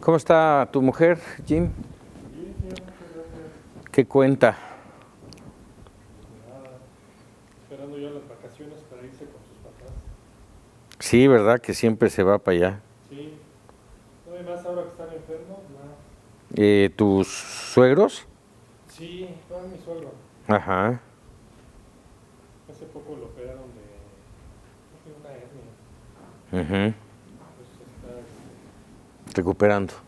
¿Cómo está tu mujer, Jim? ¿Qué cuenta? Esperando ya las vacaciones para irse con sus papás. Sí, ¿verdad? Que siempre se va para allá. Sí. No hay más ahora que están enfermos, nada. ¿Tus suegros? Sí, todo mi suegro. Ajá. Hace poco lo operaron de una hernia. Ujú. Pues está Recuperando. recuperando.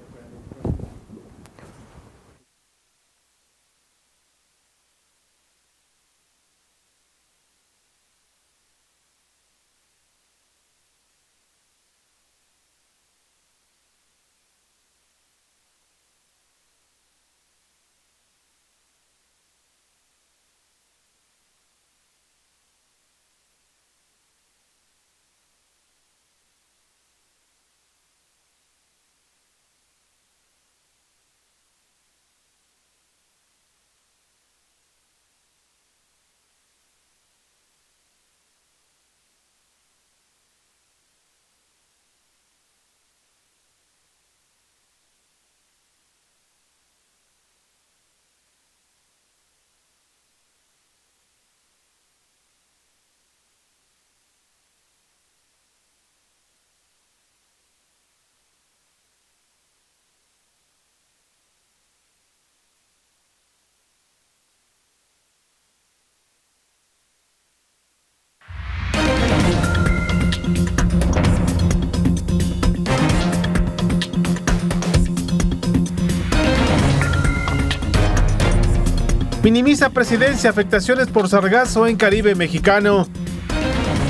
Minimiza presidencia afectaciones por sargazo en Caribe mexicano.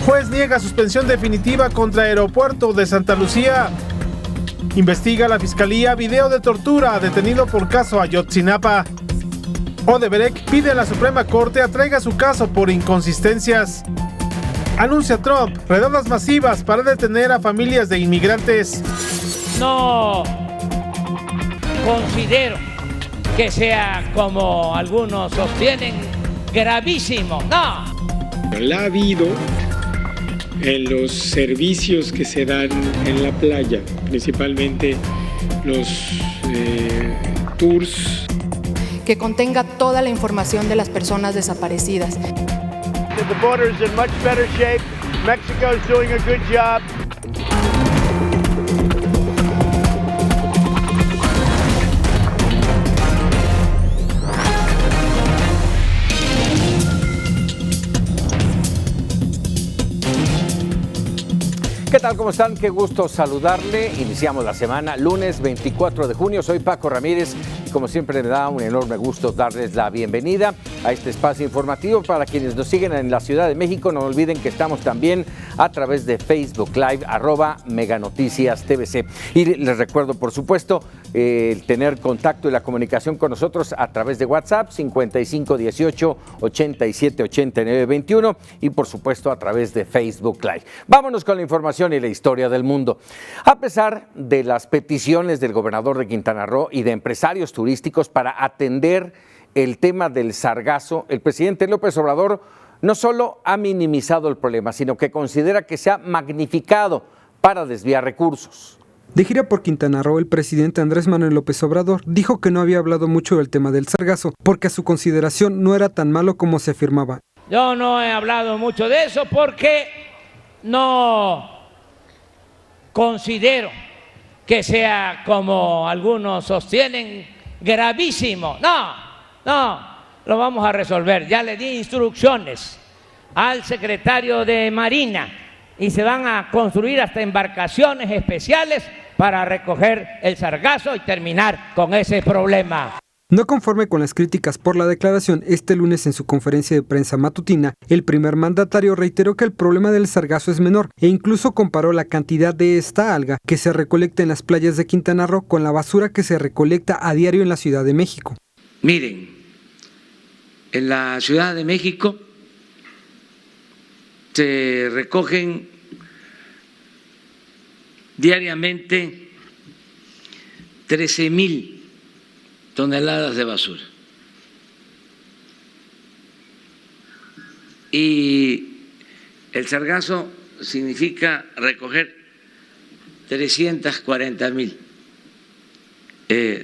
Juez niega suspensión definitiva contra aeropuerto de Santa Lucía. Investiga la fiscalía video de tortura a detenido por caso Ayotzinapa. Odebrecht pide a la Suprema Corte atraiga su caso por inconsistencias. Anuncia Trump redadas masivas para detener a familias de inmigrantes. No considero que sea, como algunos sostienen, gravísimo. No. La ha habido en los servicios que se dan en la playa, principalmente los tours. Que contenga toda la información de las personas desaparecidas. The border is in much better shape. Mexico is doing a good job. ¿Qué tal? ¿Cómo están? Qué gusto saludarle. Iniciamos la semana, lunes 24 de junio. Soy Paco Ramírez y como siempre me da un enorme gusto darles la bienvenida a este espacio informativo. Para quienes nos siguen en la Ciudad de México, no olviden que estamos también a través de Facebook Live, @meganoticiastvc. Y les recuerdo, por supuesto, el tener contacto y la comunicación con nosotros a través de WhatsApp 5518 87 89 21 y por supuesto a través de Facebook Live. Vámonos con la información y la historia del mundo. A pesar de las peticiones del gobernador de Quintana Roo y de empresarios turísticos para atender el tema del sargazo, el presidente López Obrador no solo ha minimizado el problema, sino que considera que se ha magnificado para desviar recursos. De gira por Quintana Roo, el presidente Andrés Manuel López Obrador dijo que no había hablado mucho del tema del sargazo, porque a su consideración no era tan malo como se afirmaba. Yo no he hablado mucho de eso porque no considero que sea, como algunos sostienen, gravísimo. No, lo vamos a resolver. Ya le di instrucciones al secretario de Marina y se van a construir hasta embarcaciones especiales para recoger el sargazo y terminar con ese problema. No conforme con las críticas por la declaración, este lunes en su conferencia de prensa matutina, el primer mandatario reiteró que el problema del sargazo es menor e incluso comparó la cantidad de esta alga que se recolecta en las playas de Quintana Roo con la basura que se recolecta a diario en la Ciudad de México. Miren, en la Ciudad de México se recogen diariamente 13,000 toneladas de basura. Y el sargazo significa recoger 340,000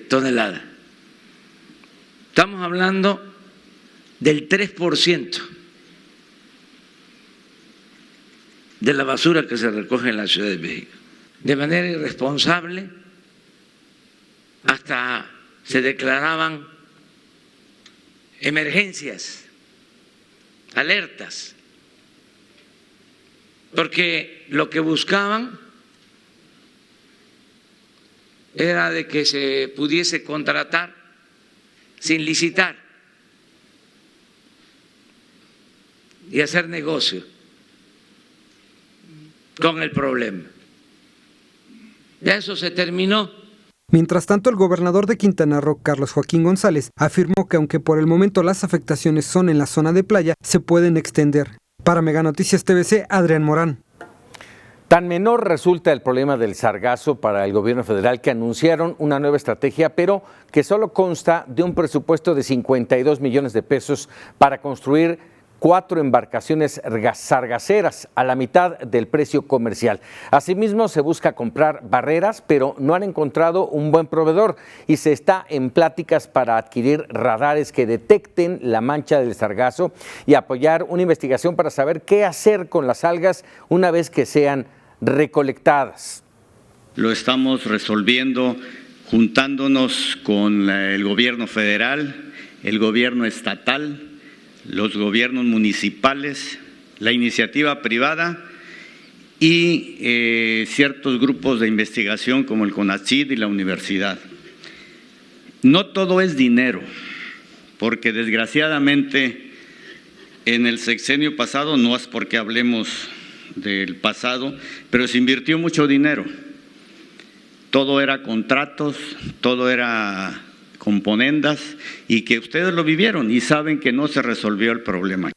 toneladas. Estamos hablando del 3% de la basura que se recoge en la Ciudad de México. De manera irresponsable, hasta se declaraban emergencias, alertas, porque lo que buscaban era de que se pudiese contratar sin licitar y hacer negocio con el problema. Ya eso se terminó. Mientras tanto, el gobernador de Quintana Roo, Carlos Joaquín González, afirmó que aunque por el momento las afectaciones son en la zona de playa, se pueden extender. Para Mega Noticias TVC, Adrián Morán. Tan menor resulta el problema del sargazo para el gobierno federal que anunciaron una nueva estrategia, pero que solo consta de un presupuesto de 52 millones de pesos para construir 4 embarcaciones sargaceras a la mitad del precio comercial. Asimismo, se busca comprar barreras, pero no han encontrado un buen proveedor y se está en pláticas para adquirir radares que detecten la mancha del sargazo y apoyar una investigación para saber qué hacer con las algas una vez que sean recolectadas. Lo estamos resolviendo juntándonos con el gobierno federal, el gobierno estatal, los gobiernos municipales, la iniciativa privada y ciertos grupos de investigación como el CONACYT y la universidad. No todo es dinero, porque desgraciadamente en el sexenio pasado, no es porque hablemos del pasado, pero se invirtió mucho dinero. Todo era contratos, todo era componendas y que ustedes lo vivieron y saben que no se resolvió el problema.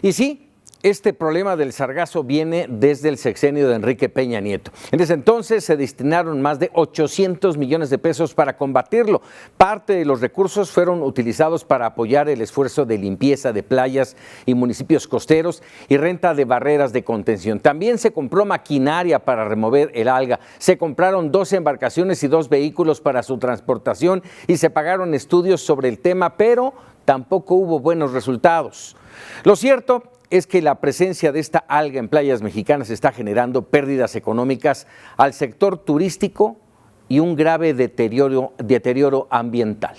Y sí, este problema del sargazo viene desde el sexenio de Enrique Peña Nieto. En ese entonces se destinaron más de 800 millones de pesos para combatirlo. Parte de los recursos fueron utilizados para apoyar el esfuerzo de limpieza de playas y municipios costeros y renta de barreras de contención. También se compró maquinaria para remover el alga. Se compraron 12 embarcaciones y 2 vehículos para su transportación y se pagaron estudios sobre el tema, pero tampoco hubo buenos resultados. Lo cierto es que la presencia de esta alga en playas mexicanas está generando pérdidas económicas al sector turístico y un grave deterioro ambiental.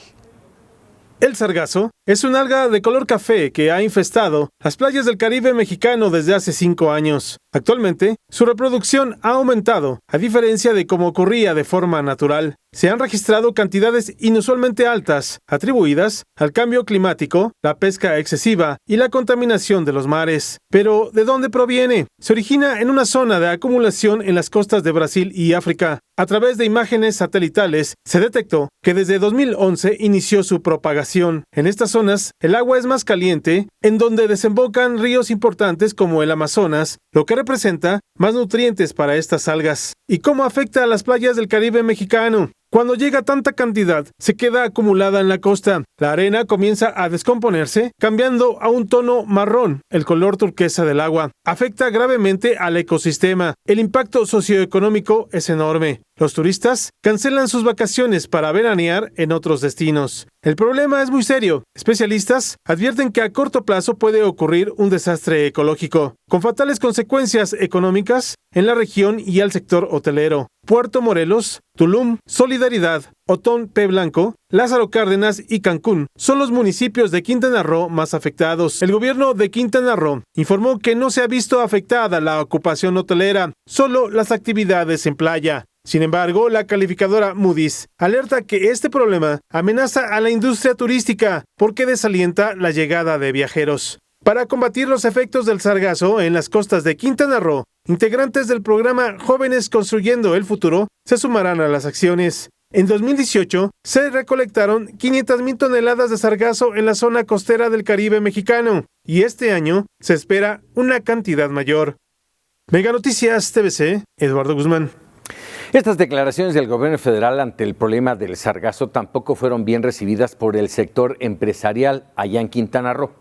El sargazo es una alga de color café que ha infestado las playas del Caribe mexicano desde hace 5 años. Actualmente, su reproducción ha aumentado, a diferencia de cómo ocurría de forma natural. Se han registrado cantidades inusualmente altas, atribuidas al cambio climático, la pesca excesiva y la contaminación de los mares. Pero, ¿de dónde proviene? Se origina en una zona de acumulación en las costas de Brasil y África. A través de imágenes satelitales, se detectó que desde 2011 inició su propagación. En estas zonas, el agua es más caliente, en donde desembocan ríos importantes como el Amazonas, lo que representa más nutrientes para estas algas. ¿Y cómo afecta a las playas del Caribe mexicano? Cuando llega tanta cantidad, se queda acumulada en la costa. La arena comienza a descomponerse, cambiando a un tono marrón, el color turquesa del agua. Afecta gravemente al ecosistema. El impacto socioeconómico es enorme. Los turistas cancelan sus vacaciones para veranear en otros destinos. El problema es muy serio. Especialistas advierten que a corto plazo puede ocurrir un desastre ecológico, con fatales consecuencias económicas en la región y al sector hotelero. Puerto Morelos, Tulum, Solidaridad, Otón P. Blanco, Lázaro Cárdenas y Cancún son los municipios de Quintana Roo más afectados. El gobierno de Quintana Roo informó que no se ha visto afectada la ocupación hotelera, solo las actividades en playa. Sin embargo, la calificadora Moody's alerta que este problema amenaza a la industria turística porque desalienta la llegada de viajeros. Para combatir los efectos del sargazo en las costas de Quintana Roo, integrantes del programa Jóvenes Construyendo el Futuro se sumarán a las acciones. En 2018, se recolectaron 500,000 toneladas de sargazo en la zona costera del Caribe mexicano y este año se espera una cantidad mayor. Mega Noticias TVC, Eduardo Guzmán. Estas declaraciones del gobierno federal ante el problema del sargazo tampoco fueron bien recibidas por el sector empresarial allá en Quintana Roo.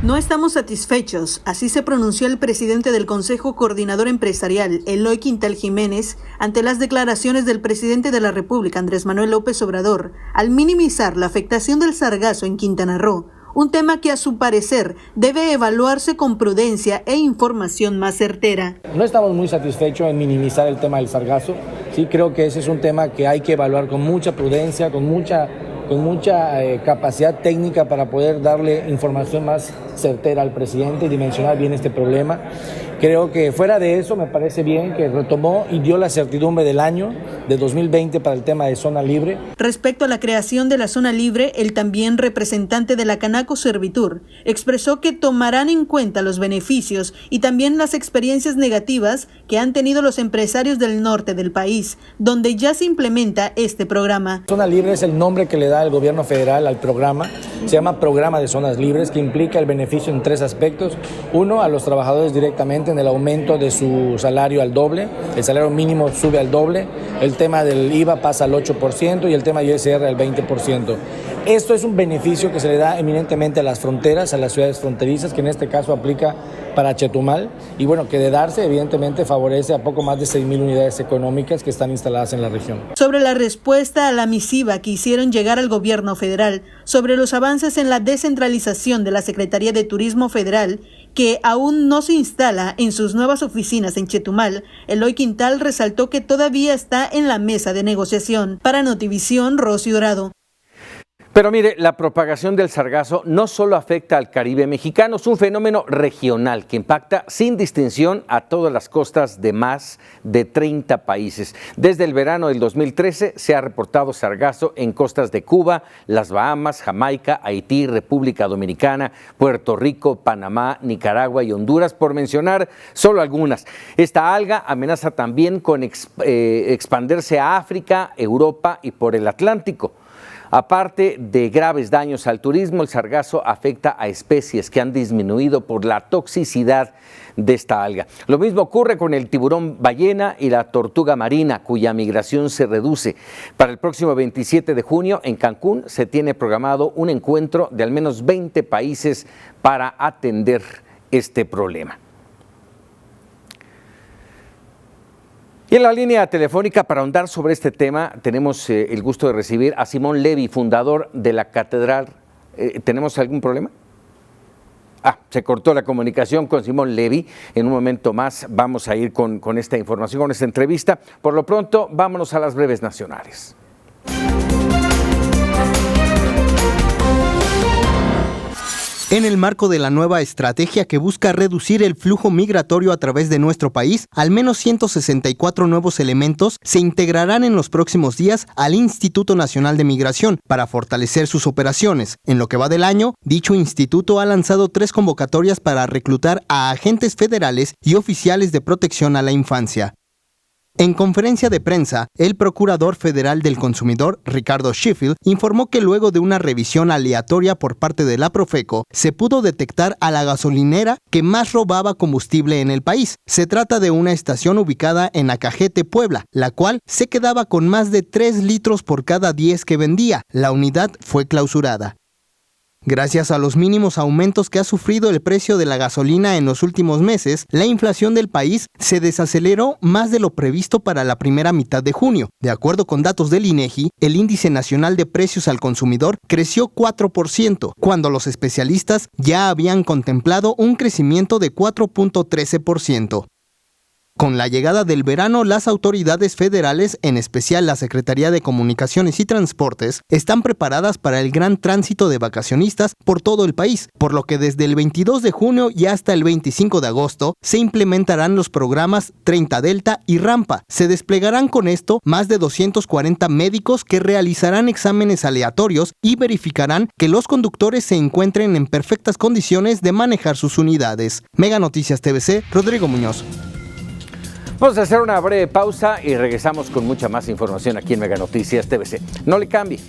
No estamos satisfechos, así se pronunció el presidente del Consejo Coordinador Empresarial, Eloy Quintal Jiménez, ante las declaraciones del presidente de la República, Andrés Manuel López Obrador, al minimizar la afectación del sargazo en Quintana Roo, un tema que a su parecer debe evaluarse con prudencia e información más certera. No estamos muy satisfechos en minimizar el tema del sargazo, sí creo que ese es un tema que hay que evaluar con mucha prudencia, con mucha capacidad técnica para poder darle información más certera al presidente y dimensionar bien este problema. Creo que fuera de eso me parece bien que retomó y dio la certidumbre del año de 2020 para el tema de zona libre. Respecto a la creación de la zona libre, el también representante de la Canaco Servitur expresó que tomarán en cuenta los beneficios y también las experiencias negativas que han tenido los empresarios del norte del país, donde ya se implementa este programa. Zona libre es el nombre que le da el gobierno federal al programa. Se llama Programa de Zonas Libres, que implica el beneficio en 3 aspectos. Uno, a los trabajadores directamente en el aumento de su salario al doble, el salario mínimo sube al doble, el tema del IVA pasa al 8% y el tema de ISR al 20%. Esto es un beneficio que se le da eminentemente a las fronteras, a las ciudades fronterizas, que en este caso aplica para Chetumal, y bueno, que de darse evidentemente favorece a poco más de 6,000 unidades económicas que están instaladas en la región. Sobre la respuesta a la misiva que hicieron llegar al gobierno federal sobre los avances en la descentralización de la Secretaría de Turismo Federal, que aún no se instala en sus nuevas oficinas en Chetumal, Eloy Quintal resaltó que todavía está en la mesa de negociación. Para Notivisión, Rosy Dorado. Pero mire, la propagación del sargazo no solo afecta al Caribe mexicano, es un fenómeno regional que impacta sin distinción a todas las costas de más de 30 países. Desde el verano del 2013 se ha reportado sargazo en costas de Cuba, las Bahamas, Jamaica, Haití, República Dominicana, Puerto Rico, Panamá, Nicaragua y Honduras, por mencionar solo algunas. Esta alga amenaza también con expandirse a África, Europa y por el Atlántico. Aparte de graves daños al turismo, el sargazo afecta a especies que han disminuido por la toxicidad de esta alga. Lo mismo ocurre con el tiburón ballena y la tortuga marina, cuya migración se reduce. Para el próximo 27 de junio, en Cancún, se tiene programado un encuentro de al menos 20 países para atender este problema. Y en la línea telefónica para ahondar sobre este tema tenemos el gusto de recibir a Simón Levy, fundador de la Catedral. ¿Tenemos algún problema? Se cortó la comunicación con Simón Levy. En un momento más vamos a ir con esta información, con esta entrevista. Por lo pronto, vámonos a las breves nacionales. En el marco de la nueva estrategia que busca reducir el flujo migratorio a través de nuestro país, al menos 164 nuevos elementos se integrarán en los próximos días al Instituto Nacional de Migración para fortalecer sus operaciones. En lo que va del año, dicho instituto ha lanzado 3 convocatorias para reclutar a agentes federales y oficiales de protección a la infancia. En conferencia de prensa, el Procurador Federal del Consumidor, Ricardo Sheffield, informó que luego de una revisión aleatoria por parte de la Profeco, se pudo detectar a la gasolinera que más robaba combustible en el país. Se trata de una estación ubicada en Acajete, Puebla, la cual se quedaba con más de 3 litros por cada 10 que vendía. La unidad fue clausurada. Gracias a los mínimos aumentos que ha sufrido el precio de la gasolina en los últimos meses, la inflación del país se desaceleró más de lo previsto para la primera mitad de junio. De acuerdo con datos del INEGI, el índice nacional de precios al consumidor creció 4%, cuando los especialistas ya habían contemplado un crecimiento de 4.13%. Con la llegada del verano, las autoridades federales, en especial la Secretaría de Comunicaciones y Transportes, están preparadas para el gran tránsito de vacacionistas por todo el país, por lo que desde el 22 de junio y hasta el 25 de agosto se implementarán los programas 30 Delta y Rampa. Se desplegarán con esto más de 240 médicos que realizarán exámenes aleatorios y verificarán que los conductores se encuentren en perfectas condiciones de manejar sus unidades. Mega Noticias TVC, Rodrigo Muñoz. Vamos a hacer una breve pausa y regresamos con mucha más información aquí en Mega Noticias TVC. No le cambie.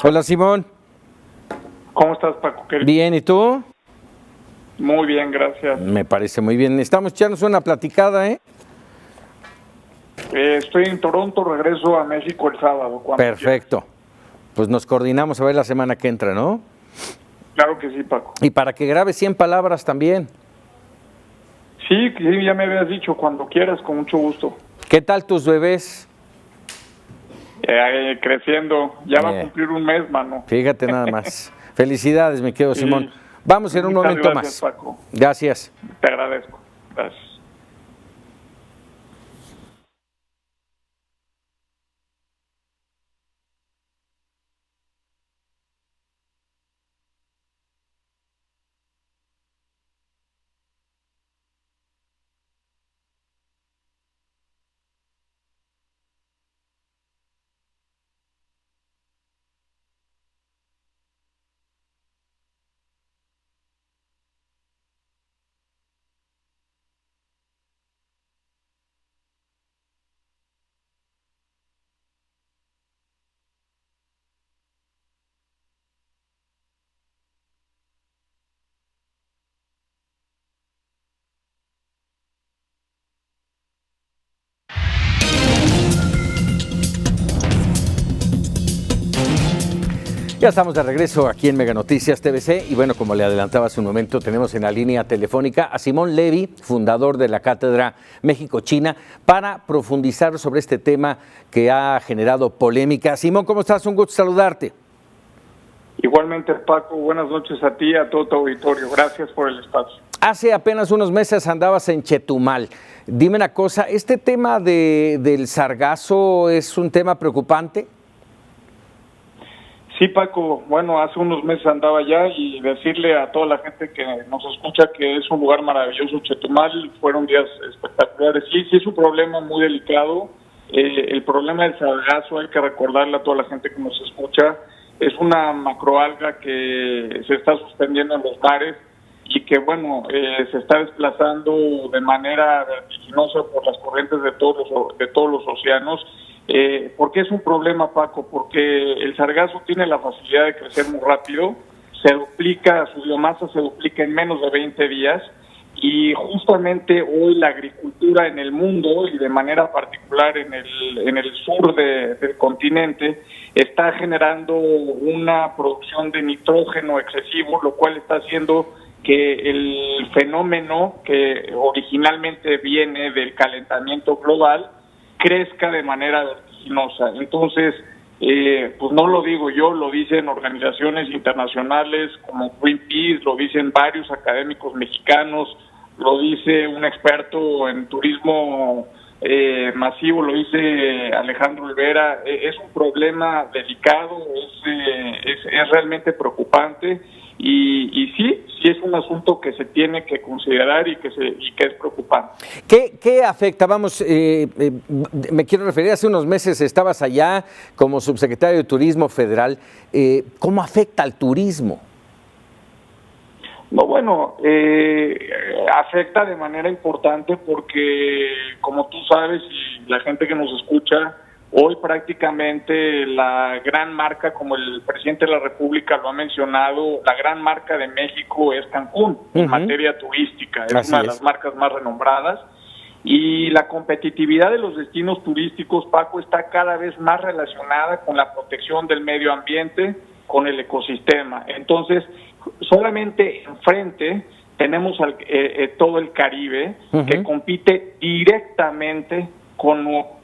Hola, Simón. ¿Cómo estás, Paco? Bien, ¿y tú? Muy bien, gracias. Me parece muy bien. Estamos echarnos una platicada, ¿eh? Estoy en Toronto, regreso a México el sábado. Perfecto. Pues nos coordinamos a ver la semana que entra, ¿no? Claro que sí, Paco. Y para que grabe 100 palabras también. Sí, ya me habías dicho, cuando quieras, con mucho gusto. ¿Qué tal tus bebés? Creciendo. Ya va a cumplir un mes, mano. Fíjate nada más. Felicidades, mi querido Simón. Vamos en un momento gracias, más. Paco. Gracias. Te agradezco. Gracias. Ya estamos de regreso aquí en Mega Noticias TVC y bueno, como le adelantaba hace un momento, tenemos en la línea telefónica a Simón Levy, fundador de la Cátedra México-China, para profundizar sobre este tema que ha generado polémica. Simón, ¿cómo estás? Un gusto saludarte. Igualmente, Paco, buenas noches a ti y a todo tu auditorio. Gracias por el espacio. Hace apenas unos meses andabas en Chetumal. Dime una cosa, ¿este tema del sargazo es un tema preocupante? Sí, Paco, bueno, hace unos meses andaba allá y decirle a toda la gente que nos escucha que es un lugar maravilloso, Chetumal, fueron días espectaculares. Sí, es un problema muy delicado. El problema del sargazo, hay que recordarle a toda la gente que nos escucha, es una macroalga que se está suspendiendo en los mares y que, bueno, se está desplazando de manera vertiginosa por las corrientes de todos los océanos. ¿Por qué es un problema, Paco? Porque el sargazo tiene la facilidad de crecer muy rápido, se duplica, su biomasa se duplica en menos de 20 días y justamente hoy la agricultura en el mundo y de manera particular en el sur del continente está generando una producción de nitrógeno excesivo, lo cual está haciendo que el fenómeno que originalmente viene del calentamiento global crezca de manera vertiginosa. Entonces, pues no lo digo yo, lo dicen organizaciones internacionales como Greenpeace, lo dicen varios académicos mexicanos, lo dice un experto en turismo masivo, lo dice Alejandro Olvera. Es un problema delicado, es realmente preocupante y sí es un asunto que se tiene que considerar y que es preocupante. ¿Qué afecta? Vamos, me quiero referir, hace unos meses estabas allá como subsecretario de Turismo Federal. ¿Cómo afecta al turismo? No, bueno, afecta de manera importante porque, como tú sabes y la gente que nos escucha, hoy prácticamente la gran marca, como el presidente de la República lo ha mencionado, la gran marca de México es Cancún, en materia turística, es una de las marcas más renombradas. Y la competitividad de los destinos turísticos, Paco, está cada vez más relacionada con la protección del medio ambiente, con el ecosistema. Entonces, solamente enfrente tenemos todo el Caribe, que compite directamente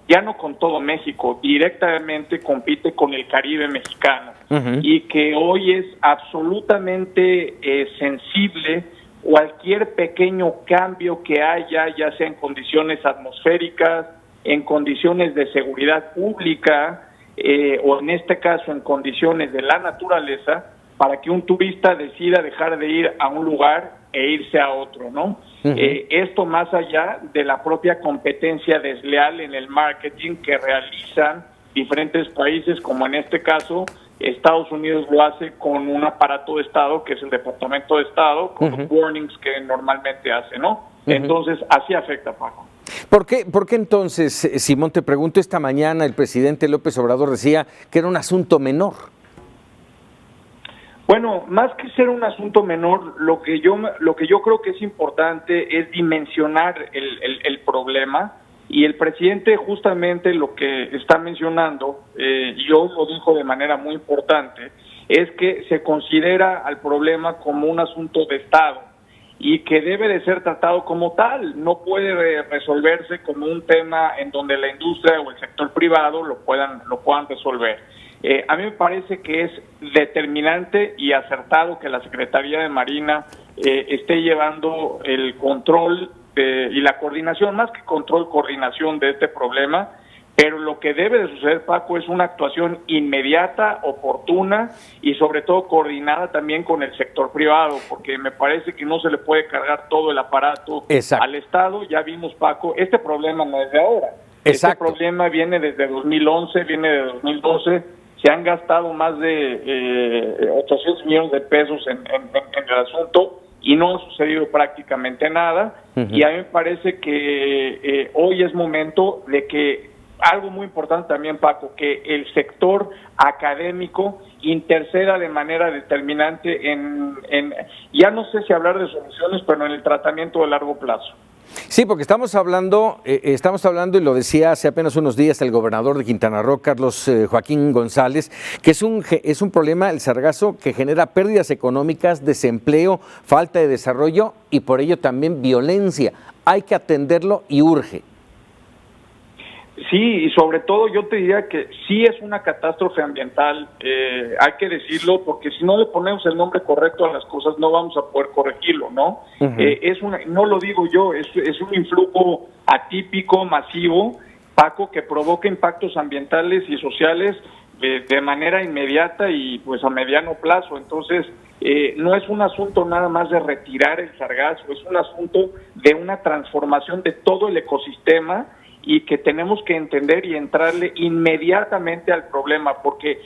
ya no con todo México, directamente compite con el Caribe mexicano, y que hoy es absolutamente sensible cualquier pequeño cambio que haya, ya sea en condiciones atmosféricas, en condiciones de seguridad pública, o en este caso en condiciones de la naturaleza, para que un turista decida dejar de ir a un lugar e irse a otro, ¿no? Esto más allá de la propia competencia desleal en el marketing que realizan diferentes países, como en este caso Estados Unidos lo hace con un aparato de Estado, que es el Departamento de Estado, con los warnings que normalmente hace, ¿no? Entonces, así afecta, Paco. ¿Por qué entonces, Simón, te pregunto, esta mañana el presidente López Obrador decía que era un asunto menor? Bueno, más que ser un asunto menor, lo que yo creo que es importante es dimensionar el problema, y el presidente justamente lo que está mencionando, y hoy lo dijo de manera muy importante, es que se considera al problema como un asunto de Estado y que debe de ser tratado como tal, no puede resolverse como un tema en donde la industria o el sector privado lo puedan resolver. A mí me parece que es determinante y acertado que la Secretaría de Marina esté llevando el control y la coordinación, más que control, coordinación de este problema, pero lo que debe de suceder, Paco, es una actuación inmediata, oportuna y sobre todo coordinada también con el sector privado, porque me parece que no se le puede cargar todo el aparato al Estado. Ya vimos, Paco, este problema no es de ahora. Este problema viene desde 2011, viene de 2012, se han gastado más de 800 millones de pesos en el asunto y no ha sucedido prácticamente nada. Y a mí me parece que hoy es momento de que algo muy importante también, Paco, que el sector académico interceda de manera determinante en ya no sé si hablar de soluciones, pero en el tratamiento de largo plazo. Sí, porque estamos hablando, y lo decía hace apenas unos días el gobernador de Quintana Roo, Carlos Joaquín González, que es un problema, el sargazo, que genera pérdidas económicas, desempleo, falta de desarrollo y por ello también violencia. Hay que atenderlo y urge. Sí, y sobre todo yo te diría que sí es una catástrofe ambiental, hay que decirlo, porque si no le ponemos el nombre correcto a las cosas no vamos a poder corregirlo, ¿no? No lo digo yo, es un influjo atípico, masivo, Paco, que provoca impactos ambientales y sociales de manera inmediata y pues a mediano plazo. Entonces, no es un asunto nada más de retirar el sargazo, es un asunto de una transformación de todo el ecosistema, y que tenemos que entender y entrarle inmediatamente al problema, porque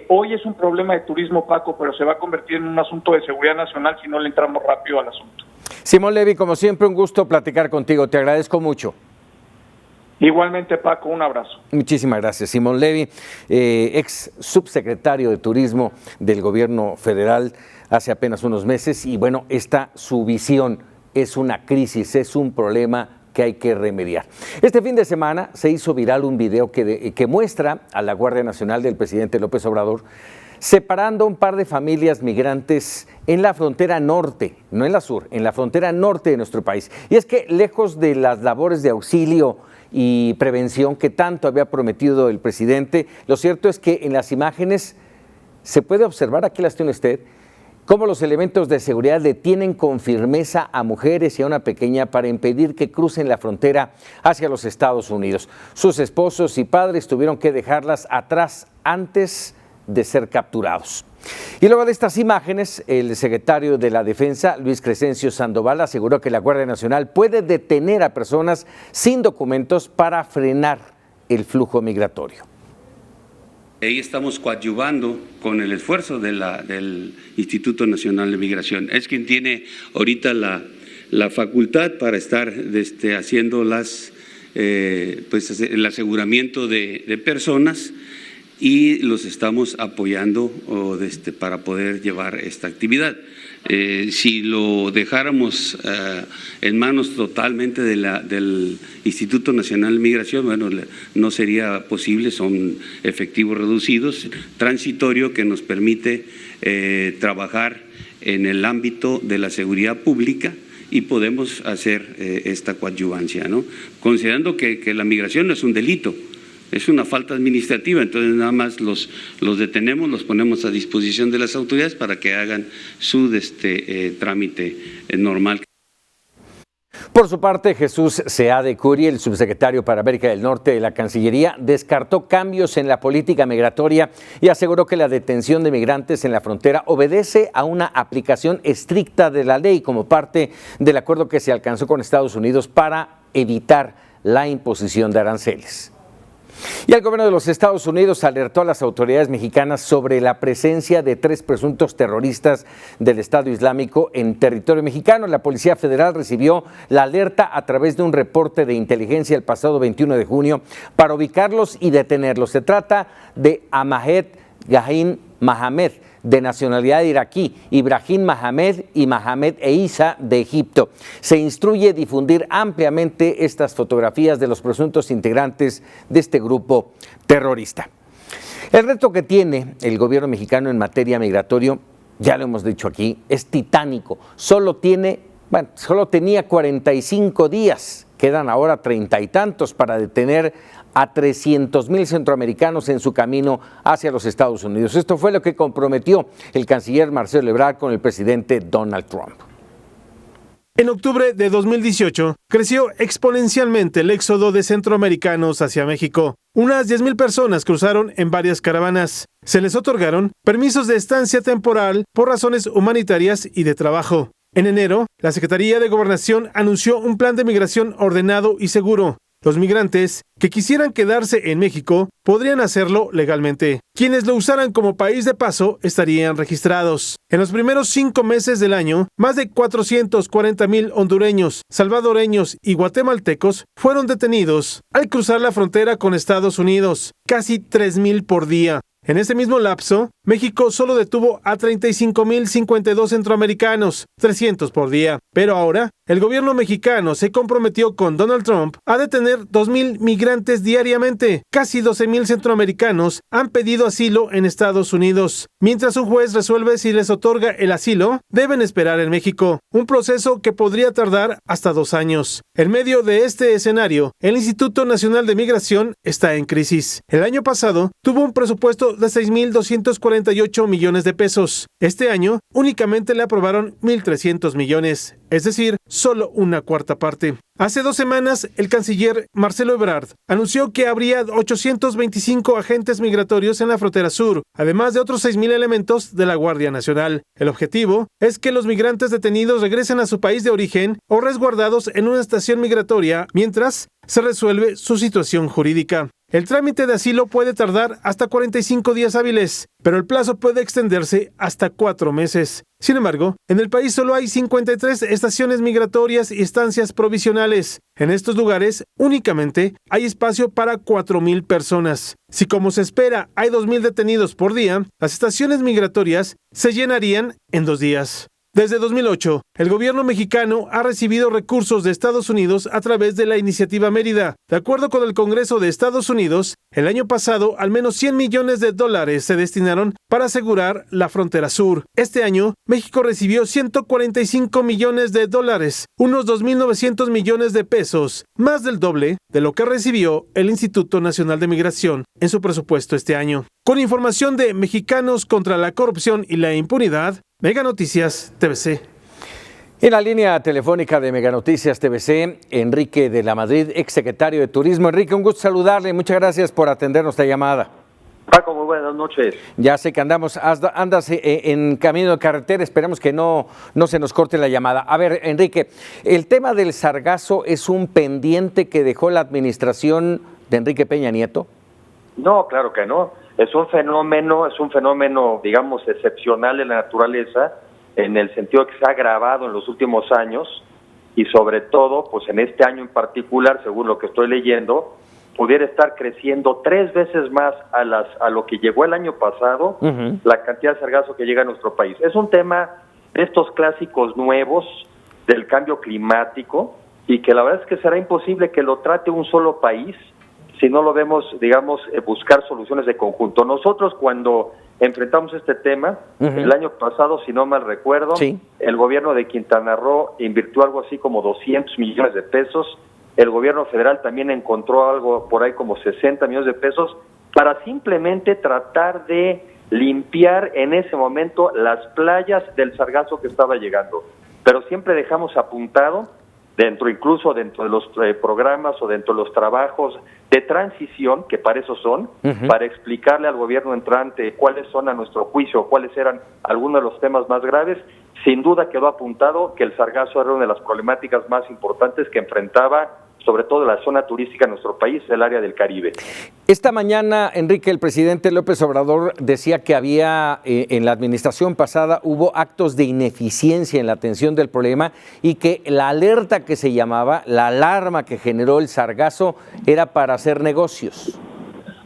hoy es un problema de turismo, Paco, pero se va a convertir en un asunto de seguridad nacional si no le entramos rápido al asunto. Simón Levy, como siempre, un gusto platicar contigo, te agradezco mucho. Igualmente, Paco, un abrazo. Muchísimas gracias. Simón Levy, ex subsecretario de Turismo del Gobierno Federal hace apenas unos meses, y bueno, su visión es una crisis, es un problema que hay que remediar. Este fin de semana se hizo viral un video que muestra a la Guardia Nacional del presidente López Obrador separando un par de familias migrantes en la frontera norte, no en la sur, en la frontera norte de nuestro país. Y es que lejos de las labores de auxilio y prevención que tanto había prometido el presidente, lo cierto es que en las imágenes se puede observar, aquí las tiene usted, cómo los elementos de seguridad detienen con firmeza a mujeres y a una pequeña para impedir que crucen la frontera hacia los Estados Unidos. Sus esposos y padres tuvieron que dejarlas atrás antes de ser capturados. Y luego de estas imágenes, el secretario de la Defensa, Luis Crescencio Sandoval, aseguró que la Guardia Nacional puede detener a personas sin documentos para frenar el flujo migratorio. Ahí estamos coadyuvando con el esfuerzo del Instituto Nacional de Migración. Es quien tiene ahorita la facultad para estar haciendo el aseguramiento de personas, y los estamos apoyando para poder llevar esta actividad. Si lo dejáramos en manos totalmente del Instituto Nacional de Migración, bueno, no sería posible, son efectivos reducidos, transitorio, que nos permite trabajar en el ámbito de la seguridad pública y podemos hacer esta coadyuvancia, ¿no? Considerando que la migración no es un delito, es una falta administrativa, entonces nada más los detenemos, los ponemos a disposición de las autoridades para que hagan su trámite normal. Por su parte, Jesús Seade Curi, el subsecretario para América del Norte de la Cancillería, descartó cambios en la política migratoria y aseguró que la detención de migrantes en la frontera obedece a una aplicación estricta de la ley como parte del acuerdo que se alcanzó con Estados Unidos para evitar la imposición de aranceles. Y el gobierno de los Estados Unidos alertó a las autoridades mexicanas sobre la presencia de 3 presuntos terroristas del Estado Islámico en territorio mexicano. La Policía Federal recibió la alerta a través de un reporte de inteligencia el pasado 21 de junio para ubicarlos y detenerlos. Se trata de Ahmed Ghain Mohamed, de nacionalidad iraquí, Ibrahim Mohamed y Mohamed Eiza de Egipto. Se instruye difundir ampliamente estas fotografías de los presuntos integrantes de este grupo terrorista. El reto que tiene el gobierno mexicano en materia migratoria, ya lo hemos dicho aquí, es titánico. Solo tenía 45 días, quedan ahora 30 y tantos para detener a 300,000 centroamericanos en su camino hacia los Estados Unidos. Esto fue lo que comprometió el canciller Marcelo Ebrard con el presidente Donald Trump. En octubre de 2018, creció exponencialmente el éxodo de centroamericanos hacia México. Unas 10,000 personas cruzaron en varias caravanas. Se les otorgaron permisos de estancia temporal por razones humanitarias y de trabajo. En enero, la Secretaría de Gobernación anunció un plan de migración ordenado y seguro. Los migrantes que quisieran quedarse en México podrían hacerlo legalmente. Quienes lo usaran como país de paso estarían registrados. En los primeros 5 meses del año, más de 440,000 hondureños, salvadoreños y guatemaltecos fueron detenidos al cruzar la frontera con Estados Unidos, casi 3,000 por día. En ese mismo lapso, México solo detuvo a 35,052 centroamericanos, 300 por día. Pero ahora, el gobierno mexicano se comprometió con Donald Trump a detener 2,000 migrantes diariamente. Casi 12,000 centroamericanos han pedido asilo en Estados Unidos. Mientras un juez resuelve si les otorga el asilo, deben esperar en México, un proceso que podría tardar hasta 2 años. En medio de este escenario, el Instituto Nacional de Migración está en crisis. El año pasado tuvo un presupuesto de 6,248 millones de pesos. Este año únicamente le aprobaron 1,300 millones, es decir, solo una cuarta parte. Hace 2 semanas, el canciller Marcelo Ebrard anunció que habría 825 agentes migratorios en la frontera sur, además de otros 6,000 elementos de la Guardia Nacional. El objetivo es que los migrantes detenidos regresen a su país de origen o resguardados en una estación migratoria mientras se resuelve su situación jurídica. El trámite de asilo puede tardar hasta 45 días hábiles, pero el plazo puede extenderse hasta 4 meses. Sin embargo, en el país solo hay 53 estaciones migratorias y estancias provisionales. En estos lugares únicamente hay espacio para 4,000 personas. Si, como se espera, hay 2,000 detenidos por día, las estaciones migratorias se llenarían en 2 días. Desde 2008, el gobierno mexicano ha recibido recursos de Estados Unidos a través de la Iniciativa Mérida. De acuerdo con el Congreso de Estados Unidos, el año pasado al menos $100 millones se destinaron para asegurar la frontera sur. Este año, México recibió $145 millones, unos 2,900 millones de pesos, más del doble de lo que recibió el Instituto Nacional de Migración en su presupuesto este año. Con información de Mexicanos contra la Corrupción y la Impunidad, Mega Noticias TVC. En la línea telefónica de Mega Noticias TVC, Enrique de la Madrid, exsecretario de Turismo. Enrique, un gusto saludarle. Muchas gracias por atender nuestra llamada. Paco, muy buenas noches. Ya sé que andas en camino de carretera, esperemos que no se nos corte la llamada. A ver, Enrique, el tema del sargazo es un pendiente que dejó la administración de Enrique Peña Nieto. No, claro que no. Es un fenómeno, digamos, excepcional en la naturaleza, en el sentido que se ha agravado en los últimos años y sobre todo, pues en este año en particular, según lo que estoy leyendo, pudiera estar creciendo 3 veces más a lo que llegó el año pasado, la cantidad de sargazo que llega a nuestro país. Es un tema de estos clásicos nuevos del cambio climático y que la verdad es que será imposible que lo trate un solo país si no lo vemos, digamos, buscar soluciones de conjunto. Nosotros cuando enfrentamos este tema, el año pasado, si no mal recuerdo, el gobierno de Quintana Roo invirtió algo así como 200 millones de pesos, el gobierno federal también encontró algo por ahí como 60 millones de pesos para simplemente tratar de limpiar en ese momento las playas del sargazo que estaba llegando. Pero siempre dejamos apuntado incluso dentro de los programas o dentro de los trabajos de transición, que para eso son, para explicarle al gobierno entrante cuáles son a nuestro juicio, cuáles eran algunos de los temas más graves. Sin duda quedó apuntado que el sargazo era una de las problemáticas más importantes que enfrentaba sobre todo la zona turística en nuestro país, el área del Caribe. Esta mañana, Enrique, el presidente López Obrador decía que había, en la administración pasada, hubo actos de ineficiencia en la atención del problema y que la alerta que se llamaba, la alarma que generó el sargazo, era para hacer negocios.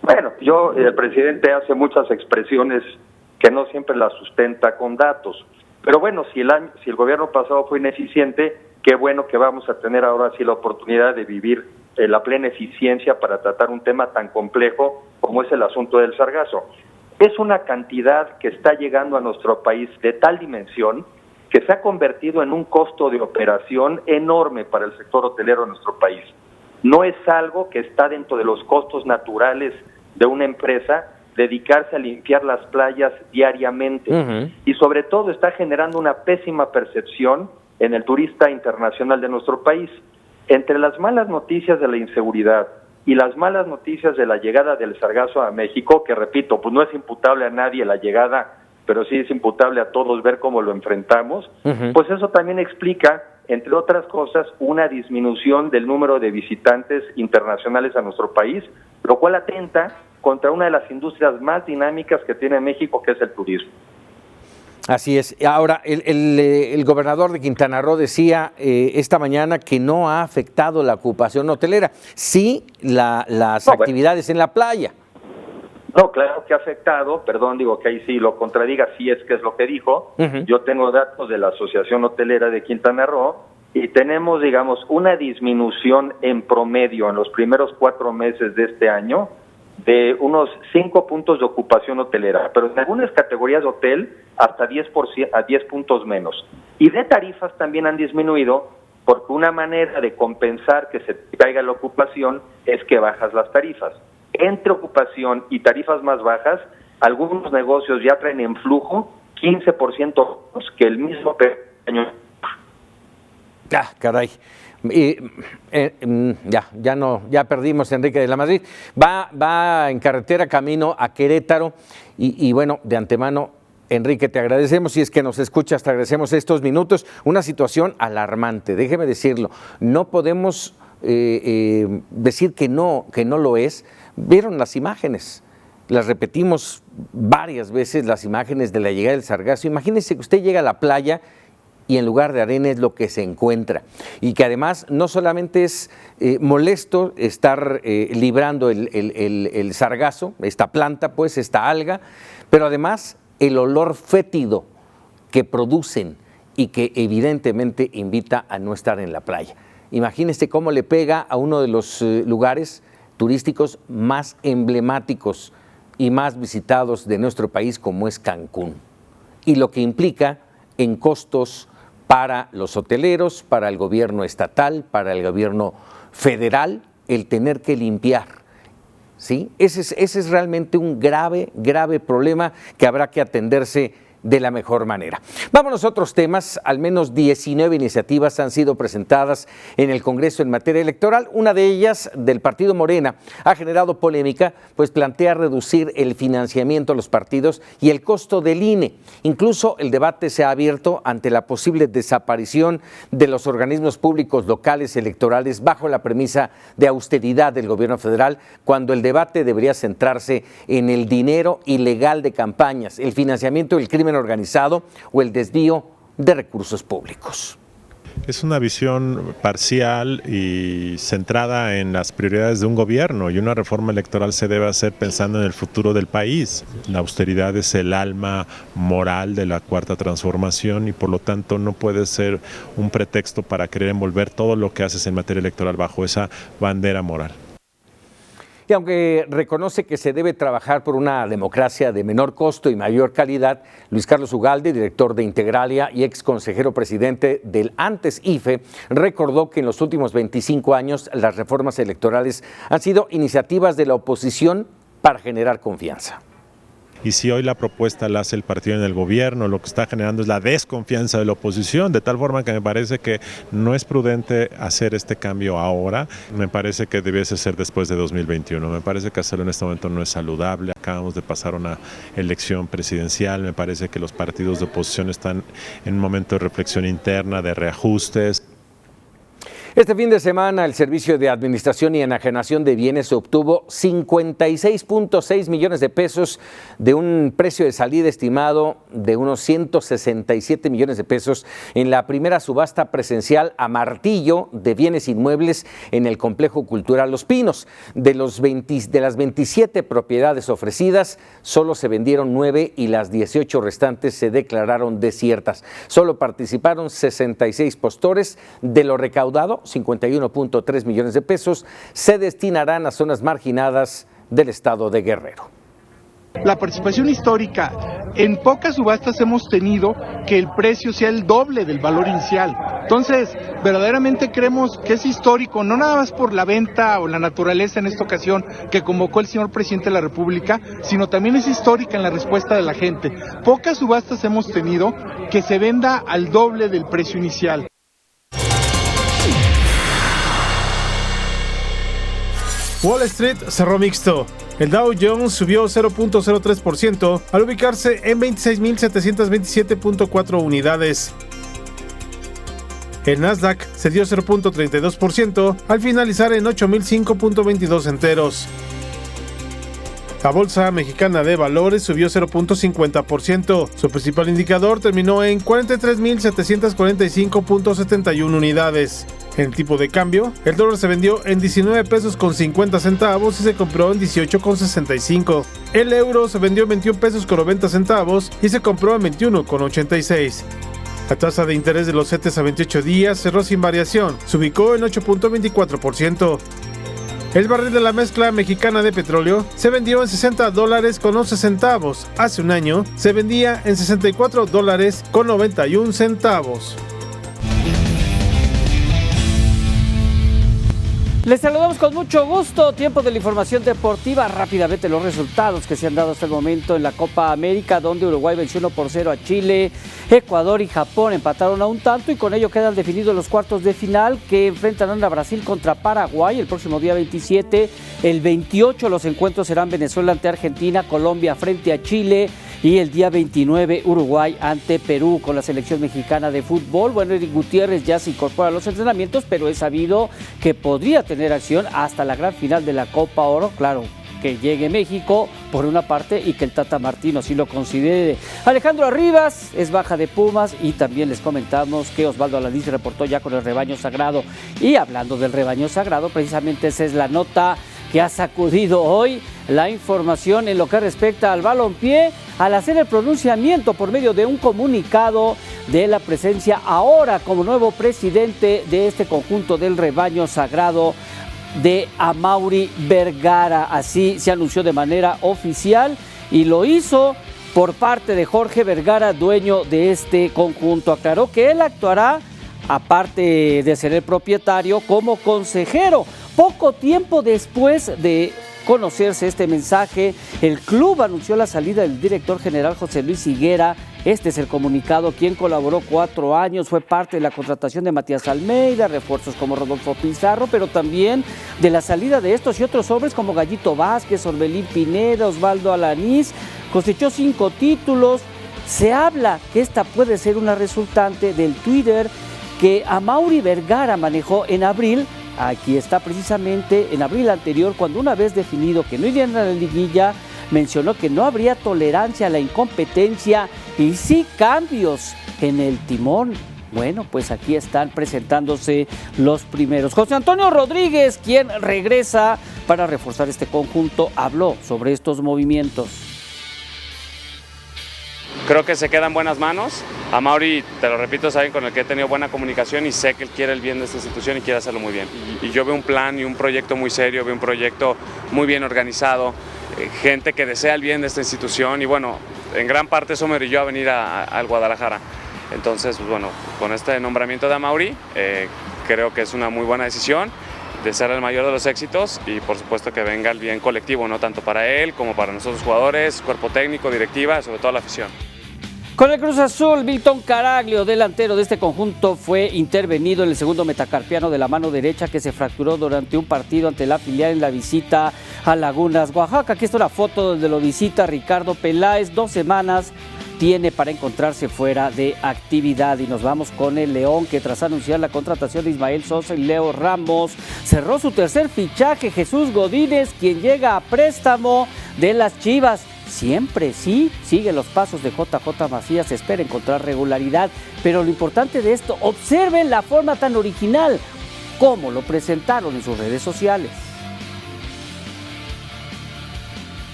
Bueno, el presidente hace muchas expresiones que no siempre la sustenta con datos. Pero bueno, si el gobierno pasado fue ineficiente, qué bueno que vamos a tener ahora sí la oportunidad de vivir la plena eficiencia para tratar un tema tan complejo como es el asunto del sargazo. Es una cantidad que está llegando a nuestro país de tal dimensión que se ha convertido en un costo de operación enorme para el sector hotelero de nuestro país. No es algo que está dentro de los costos naturales de una empresa dedicarse a limpiar las playas diariamente. Y sobre todo está generando una pésima percepción en el turista internacional de nuestro país. Entre las malas noticias de la inseguridad y las malas noticias de la llegada del sargazo a México, que repito, pues no es imputable a nadie la llegada, pero sí es imputable a todos ver cómo lo enfrentamos, pues eso también explica, entre otras cosas, una disminución del número de visitantes internacionales a nuestro país, lo cual atenta contra una de las industrias más dinámicas que tiene México, que es el turismo. Así es. Ahora, el gobernador de Quintana Roo decía esta mañana que no ha afectado la ocupación hotelera, sí las actividades en la playa. No, claro que ha afectado, perdón, digo que ahí sí lo contradiga, sí es que es lo que dijo. Yo tengo datos de la Asociación Hotelera de Quintana Roo y tenemos, digamos, una disminución en promedio en los primeros 4 meses de este año de unos 5 puntos de ocupación hotelera, pero en algunas categorías de hotel hasta 10 puntos menos. Y de tarifas también han disminuido, porque una manera de compensar que se caiga la ocupación es que bajas las tarifas. Entre ocupación y tarifas más bajas, algunos negocios ya traen en flujo 15% que el mismo año. Ah, caray. Ya perdimos a Enrique de la Madrid. Va en carretera camino a Querétaro y bueno, de antemano, Enrique, te agradecemos, si es que nos escuchas, te agradecemos estos minutos. Una situación alarmante, déjeme decirlo. No podemos decir que no lo es. Vieron las imágenes, las repetimos varias veces, las imágenes de la llegada del sargazo. Imagínense que usted llega a la playa y en lugar de arena es lo que se encuentra. Y que además no solamente es molesto estar librando el sargazo, esta planta, pues, esta alga, pero además el olor fétido que producen y que evidentemente invita a no estar en la playa. Imagínense cómo le pega a uno de los lugares turísticos más emblemáticos y más visitados de nuestro país, como es Cancún, y lo que implica en costos para los hoteleros, para el gobierno estatal, para el gobierno federal, el tener que limpiar, ¿sí? Ese es realmente un grave problema que habrá que atenderse de la mejor manera. Vámonos a otros temas. Al menos 19 iniciativas han sido presentadas en el Congreso en materia electoral. Una de ellas, del partido Morena, ha generado polémica, pues plantea reducir el financiamiento a los partidos y el costo del INE. Incluso el debate se ha abierto ante la posible desaparición de los organismos públicos locales electorales bajo la premisa de austeridad del gobierno federal, cuando el debate debería centrarse en el dinero ilegal de campañas, el financiamiento del crimen organizado o el desvío de recursos públicos. Es una visión parcial y centrada en las prioridades de un gobierno, y una reforma electoral se debe hacer pensando en el futuro del país. La austeridad es el alma moral de la Cuarta Transformación y por lo tanto no puede ser un pretexto para querer envolver todo lo que haces en materia electoral bajo esa bandera moral. Y aunque reconoce que se debe trabajar por una democracia de menor costo y mayor calidad, Luis Carlos Ugalde, director de Integralia y ex consejero presidente del antes IFE, recordó que en los últimos 25 años las reformas electorales han sido iniciativas de la oposición para generar confianza. Y si hoy la propuesta la hace el partido en el gobierno, lo que está generando es la desconfianza de la oposición, de tal forma que me parece que no es prudente hacer este cambio ahora. Me parece que debiese ser después de 2021. Me parece que hacerlo en este momento no es saludable. Acabamos de pasar una elección presidencial. Me parece que los partidos de oposición están en un momento de reflexión interna, de reajustes. Este fin de semana, el Servicio de Administración y Enajenación de Bienes obtuvo 56.6 millones de pesos de un precio de salida estimado de unos 167 millones de pesos en la primera subasta presencial a martillo de bienes inmuebles en el Complejo Cultural Los Pinos. De las 27 propiedades ofrecidas, solo se vendieron 9 y las 18 restantes se declararon desiertas. Solo participaron 66 postores. De lo recaudado, 51.3 millones de pesos se destinarán a zonas marginadas del estado de Guerrero. La participación histórica, en pocas subastas hemos tenido que el precio sea el doble del valor inicial. Entonces, verdaderamente creemos que es histórico, no nada más por la venta o la naturaleza en esta ocasión que convocó el señor presidente de la República, sino también es histórica en la respuesta de la gente. Pocas subastas hemos tenido que se venda al doble del precio inicial. Wall Street cerró mixto. El Dow Jones subió 0.03% al ubicarse en 26.727.4 unidades. El Nasdaq cedió 0.32% al finalizar en 8.005.22 enteros. La Bolsa Mexicana de Valores subió 0.50%. Su principal indicador terminó en 43.745.71 unidades. En el tipo de cambio, el dólar se vendió en 19 pesos con 50 centavos y se compró en 18,65. El euro se vendió en 21 pesos con 90 centavos y se compró en 21,86. La tasa de interés de los CETES a 28 días cerró sin variación, se ubicó en 8.24%. El barril de la mezcla mexicana de petróleo se vendió en $60 con 11 centavos. Hace un año se vendía en $64 con 91 centavos. Les saludamos con mucho gusto. Tiempo de la información deportiva. Rápidamente los resultados que se han dado hasta el momento en la Copa América, donde Uruguay venció 1-0 a Chile, Ecuador y Japón empataron a un tanto y con ello quedan definidos los cuartos de final que enfrentarán a Brasil contra Paraguay el próximo día 27. El 28 los encuentros serán Venezuela ante Argentina, Colombia frente a Chile y el día 29 Uruguay ante Perú con la selección mexicana de fútbol. Bueno, Eric Gutiérrez ya se incorpora a los entrenamientos, pero es sabido que podría tener acción hasta la gran final de la Copa Oro. Claro, que llegue México por una parte y que el Tata Martino sí lo considere. Alejandro Arribas es baja de Pumas y también les comentamos que Osvaldo Alanís reportó ya con el rebaño sagrado. Y hablando del rebaño sagrado, precisamente esa es la nota que ha sacudido hoy la información en lo que respecta al balompié al hacer el pronunciamiento por medio de un comunicado de la presencia ahora como nuevo presidente de este conjunto del rebaño sagrado de Amaury Vergara. Así se anunció de manera oficial y lo hizo por parte de Jorge Vergara, dueño de este conjunto. Aclaró que él actuará, aparte de ser el propietario, como consejero. Poco tiempo después de conocerse este mensaje, el club anunció la salida del director general José Luis Higuera. Este es el comunicado, quien colaboró 4 años, fue parte de la contratación de Matías Almeida, refuerzos como Rodolfo Pizarro, pero también de la salida de estos y otros hombres como Gallito Vázquez, Orbelín Pineda, Osvaldo Alanís. Cosechó 5 títulos. Se habla que esta puede ser una resultante del Twitter que Amaury Vergara manejó en abril. Aquí está precisamente en abril anterior, cuando una vez definido que no irían a la liguilla, mencionó que no habría tolerancia a la incompetencia y sí cambios en el timón. Bueno, pues aquí están presentándose los primeros. José Antonio Rodríguez, quien regresa para reforzar este conjunto, habló sobre estos movimientos. Creo que se queda en buenas manos. Amaury, te lo repito, es alguien con el que he tenido buena comunicación y sé que él quiere el bien de esta institución y quiere hacerlo muy bien. Y yo veo un plan y un proyecto muy serio, veo un proyecto muy bien organizado, gente que desea el bien de esta institución y bueno, en gran parte eso me orilló a venir al Guadalajara. Entonces, pues, bueno, con este nombramiento de Amaury, creo que es una muy buena decisión de ser el mayor de los éxitos y por supuesto que venga el bien colectivo, no tanto para él como para nosotros jugadores, cuerpo técnico, directiva, sobre todo la afición. Con el Cruz Azul, Milton Caraglio, delantero de este conjunto, fue intervenido en el segundo metacarpiano de la mano derecha que se fracturó durante un partido ante la filial en la visita a Lagunas, Oaxaca. Aquí está una foto donde lo visita Ricardo Peláez, 2 semanas tiene para encontrarse fuera de actividad. Y nos vamos con el León, que tras anunciar la contratación de Ismael Sosa y Leo Ramos, cerró su tercer fichaje, Jesús Godínez, quien llega a préstamo de las Chivas. Siempre sí, sigue los pasos de JJ Macías, espera encontrar regularidad, pero lo importante de esto, observen la forma tan original, como lo presentaron en sus redes sociales.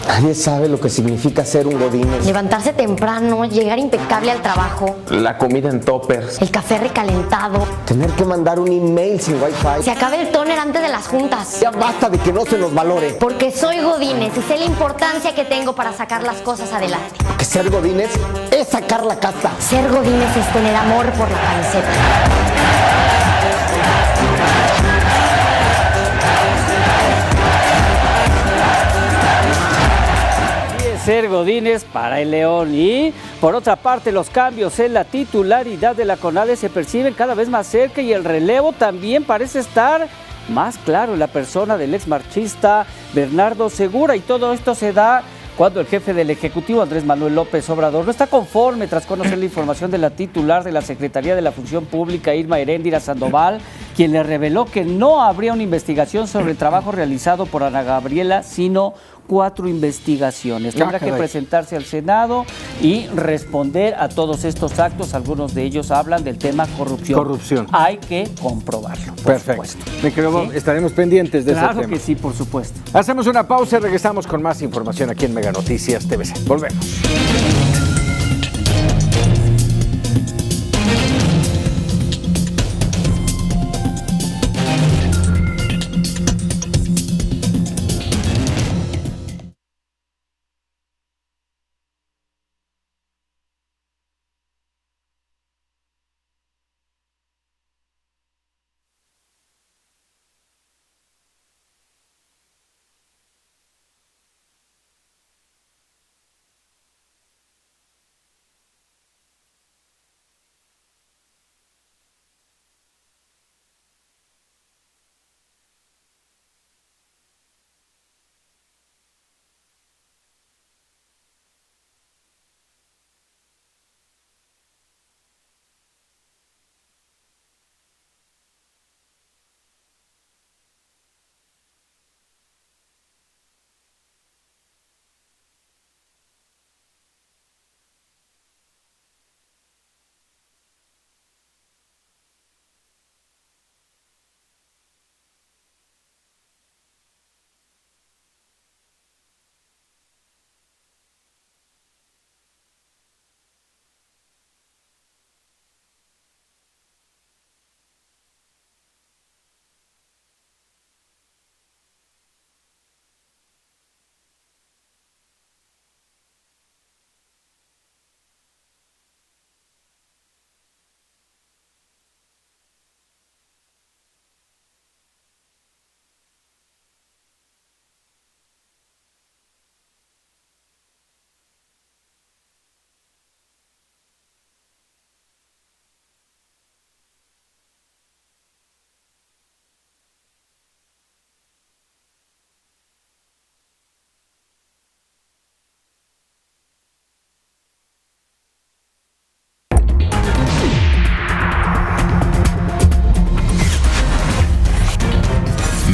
Nadie sabe lo que significa ser un godínez. Levantarse temprano, llegar impecable al trabajo. La comida en toppers. El café recalentado. Tener que mandar un email sin wifi. Se acaba el tóner antes de las juntas. Ya basta de que no se nos valore. Porque soy godínez y sé la importancia que tengo para sacar las cosas adelante. Que ser godínez es sacar la casta. Ser godínez es tener amor por la camiseta. Ser godínez para el León. Y por otra parte, los cambios en la titularidad de la CONADE se perciben cada vez más cerca y el relevo también parece estar más claro en la persona del exmarchista Bernardo Segura, y todo esto se da cuando el jefe del Ejecutivo, Andrés Manuel López Obrador, no está conforme tras conocer la información de la titular de la Secretaría de la Función Pública, Irma Heréndira Sandoval, quien le reveló que no habría una investigación sobre el trabajo realizado por Ana Gabriela, sino 4 investigaciones. Tendrá que presentarse al Senado y responder a todos estos actos. Algunos de ellos hablan del tema corrupción. Hay que comprobarlo. Perfecto. Me creo, ¿sí? Estaremos pendientes de ese tema. Claro que sí, por supuesto. Hacemos una pausa y regresamos con más información aquí en Mega Noticias TVC. Volvemos.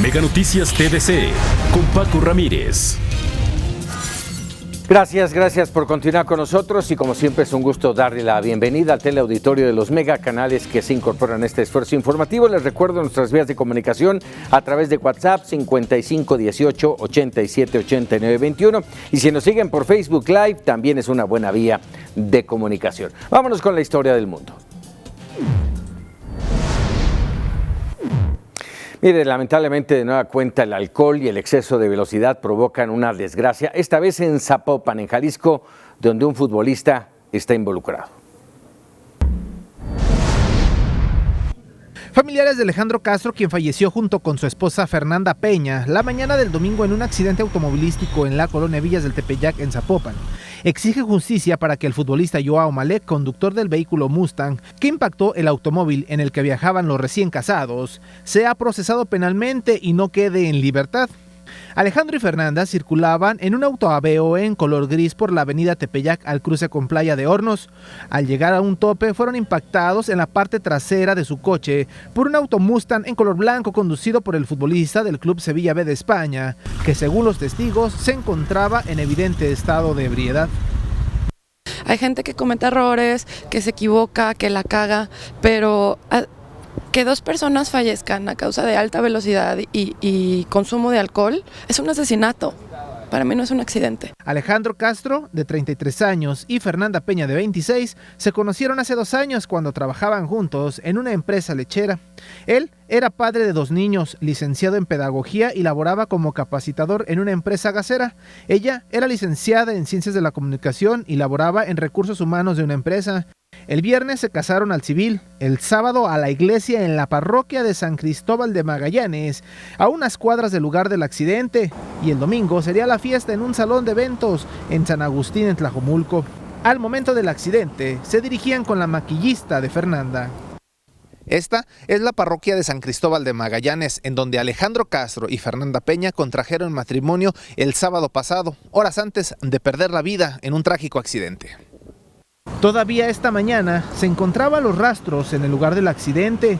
Mega Noticias TVC con Paco Ramírez. Gracias por continuar con nosotros y como siempre es un gusto darle la bienvenida al teleauditorio de los mega canales que se incorporan a este esfuerzo informativo. Les recuerdo nuestras vías de comunicación a través de WhatsApp 5518 87 89 21 y si nos siguen por Facebook Live también es una buena vía de comunicación. Vámonos con la historia del mundo. Mire, lamentablemente de nueva cuenta el alcohol y el exceso de velocidad provocan una desgracia, esta vez en Zapopan, en Jalisco, donde un futbolista está involucrado. Familiares de Alejandro Castro, quien falleció junto con su esposa Fernanda Peña la mañana del domingo en un accidente automovilístico en la colonia Villas del Tepeyac, en Zapopan, exigen justicia para que el futbolista Joao Malek, conductor del vehículo Mustang que impactó el automóvil en el que viajaban los recién casados, sea procesado penalmente y no quede en libertad. Alejandro y Fernanda circulaban en un auto Aveo en color gris por la avenida Tepeyac al cruce con Playa de Hornos. Al llegar a un tope fueron impactados en la parte trasera de su coche por un auto Mustang en color blanco conducido por el futbolista del Club Sevilla B de España, que según los testigos se encontraba en evidente estado de ebriedad. Hay gente que comete errores, que se equivoca, que la caga, pero que 2 personas fallezcan a causa de alta velocidad y consumo de alcohol es un asesinato. Para mí no es un accidente. Alejandro Castro, de 33 años, y Fernanda Peña, de 26, se conocieron hace 2 años cuando trabajaban juntos en una empresa lechera. Él era padre de 2 niños, licenciado en pedagogía y laboraba como capacitador en una empresa gasera. Ella era licenciada en Ciencias de la Comunicación y laboraba en recursos humanos de una empresa. El viernes se casaron al civil, el sábado a la iglesia en la parroquia de San Cristóbal de Magallanes, a unas cuadras del lugar del accidente, y el domingo sería la fiesta en un salón de eventos en San Agustín, en Tlajomulco. Al momento del accidente, se dirigían con la maquillista de Fernanda. Esta es la parroquia de San Cristóbal de Magallanes, en donde Alejandro Castro y Fernanda Peña contrajeron matrimonio el sábado pasado, horas antes de perder la vida en un trágico accidente. Todavía esta mañana se encontraban los rastros en el lugar del accidente,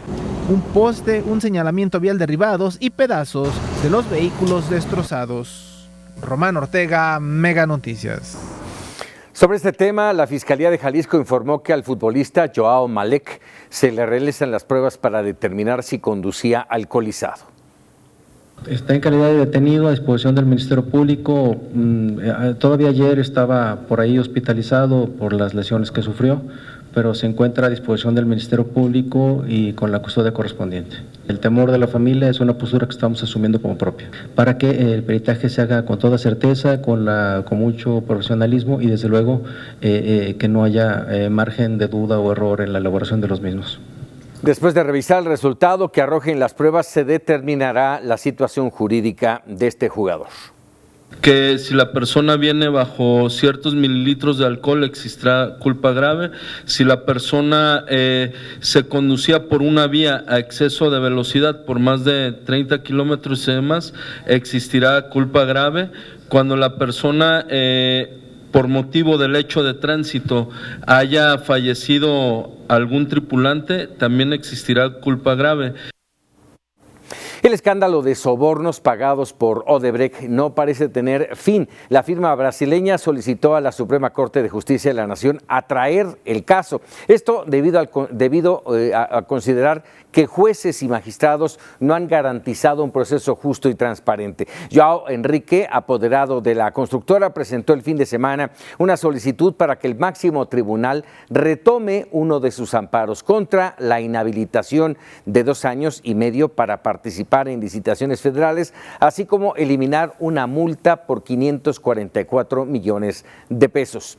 un poste, un señalamiento vial derribados y pedazos de los vehículos destrozados. Román Ortega, Mega Noticias. Sobre este tema, la Fiscalía de Jalisco informó que al futbolista Joao Malek se le realizan las pruebas para determinar si conducía alcoholizado. Está en calidad de detenido a disposición del Ministerio Público. Todavía ayer estaba por ahí hospitalizado por las lesiones que sufrió, pero se encuentra a disposición del Ministerio Público y con la custodia correspondiente. El temor de la familia es una postura que estamos asumiendo como propia, para que el peritaje se haga con toda certeza, con mucho profesionalismo y desde luego que no haya margen de duda o error en la elaboración de los mismos. Después de revisar el resultado que arrojen las pruebas, se determinará la situación jurídica de este jugador. Que si la persona viene bajo ciertos mililitros de alcohol existirá culpa grave. Si la persona se conducía por una vía a exceso de velocidad por más de 30 kilómetros y demás, existirá culpa grave. Cuando la persona por motivo del hecho de tránsito haya fallecido algún tripulante, también existirá culpa grave. El escándalo de sobornos pagados por Odebrecht no parece tener fin. La firma brasileña solicitó a la Suprema Corte de Justicia de la Nación atraer el caso. Esto debido a considerar que jueces y magistrados no han garantizado un proceso justo y transparente. Joao Enrique, apoderado de la constructora, presentó el fin de semana una solicitud para que el máximo tribunal retome uno de sus amparos contra la inhabilitación de 2 años y medio para participar en licitaciones federales, así como eliminar una multa por 544 millones de pesos.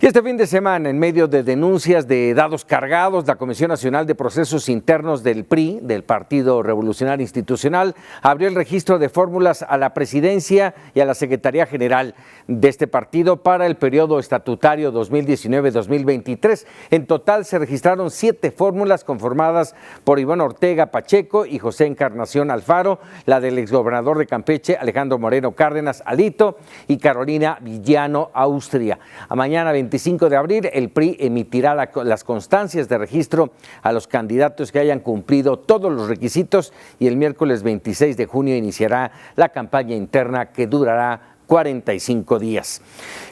Y este fin de semana, en medio de denuncias de dados cargados, la Comisión Nacional de Procesos Internos del PRI, del Partido Revolucionario Institucional, abrió el registro de fórmulas a la presidencia y a la Secretaría General de este partido para el periodo estatutario 2019-2023. En total se registraron 7 fórmulas conformadas por Iván Ortega Pacheco y José Encarnación Alfaro, la del exgobernador de Campeche, Alejandro Moreno Cárdenas Alito, y Carolina Villano Austria. A mañana 25 de abril, el PRI emitirá las constancias de registro a los candidatos que hayan cumplido todos los requisitos y el miércoles 26 de junio iniciará la campaña interna que durará 45 días.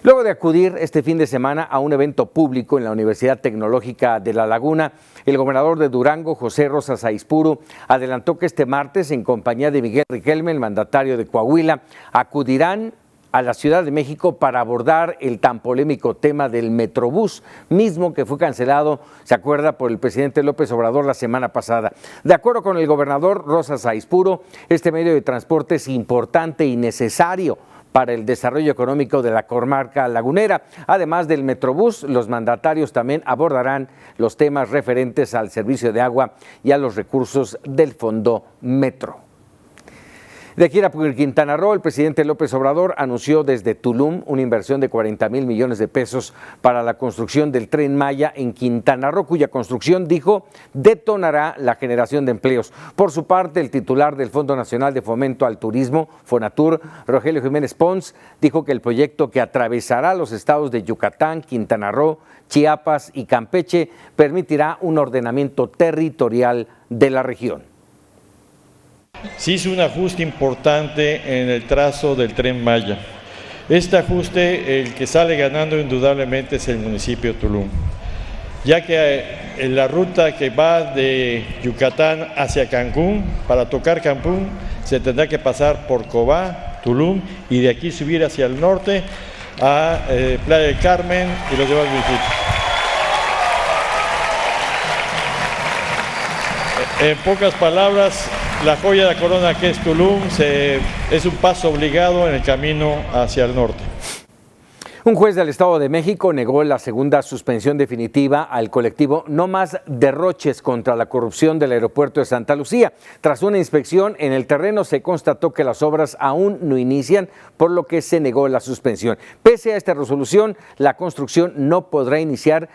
Luego de acudir este fin de semana a un evento público en la Universidad Tecnológica de La Laguna, el gobernador de Durango, José Rosa Saizpuro, adelantó que este martes, en compañía de Miguel Riquelme, el mandatario de Coahuila, acudirán a la Ciudad de México para abordar el tan polémico tema del Metrobús, mismo que fue cancelado, se acuerda, por el presidente López Obrador la semana pasada. De acuerdo con el gobernador Rosa Saizpuro, este medio de transporte es importante y necesario para el desarrollo económico de la comarca lagunera. Además del Metrobús, los mandatarios también abordarán los temas referentes al servicio de agua y a los recursos del Fondo Metro. De aquí a Quintana Roo, el presidente López Obrador anunció desde Tulum una inversión de 40,000 millones de pesos para la construcción del Tren Maya en Quintana Roo, cuya construcción, dijo, detonará la generación de empleos. Por su parte, el titular del Fondo Nacional de Fomento al Turismo, Fonatur, Rogelio Jiménez Pons, dijo que el proyecto, que atravesará los estados de Yucatán, Quintana Roo, Chiapas y Campeche, permitirá un ordenamiento territorial de la región. Se hizo un ajuste importante en el trazo del Tren Maya. Este ajuste, el que sale ganando indudablemente es el municipio de Tulum, ya que en la ruta que va de Yucatán hacia Cancún, para tocar Cancún, se tendrá que pasar por Cobá, Tulum, y de aquí subir hacia el norte a Playa del Carmen y los demás municipios. En pocas palabras, la joya de la corona que es Tulum es un paso obligado en el camino hacia el norte. Un juez del Estado de México negó la segunda suspensión definitiva al colectivo No Más Derroches contra la corrupción del aeropuerto de Santa Lucía. Tras una inspección en el terreno se constató que las obras aún no inician, por lo que se negó la suspensión. Pese a esta resolución, la construcción no podrá iniciar.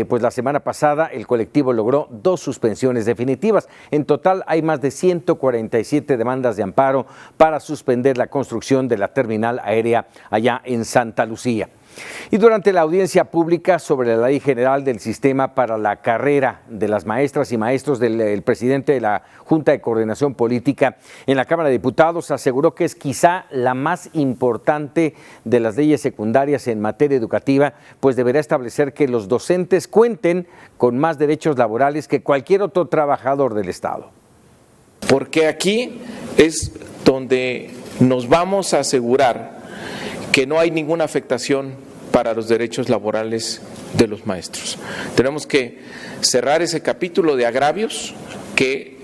Pues la semana pasada el colectivo logró 2 suspensiones definitivas. En total hay más de 147 demandas de amparo para suspender la construcción de la terminal aérea allá en Santa Lucía. Y durante la audiencia pública sobre la Ley General del Sistema para la Carrera de las Maestras y Maestros del presidente de la Junta de Coordinación Política en la Cámara de Diputados, aseguró que es quizá la más importante de las leyes secundarias en materia educativa, pues deberá establecer que los docentes cuenten con más derechos laborales que cualquier otro trabajador del Estado. Porque aquí es donde nos vamos a asegurar que no hay ninguna afectación para los derechos laborales de los maestros. Tenemos que cerrar ese capítulo de agravios, que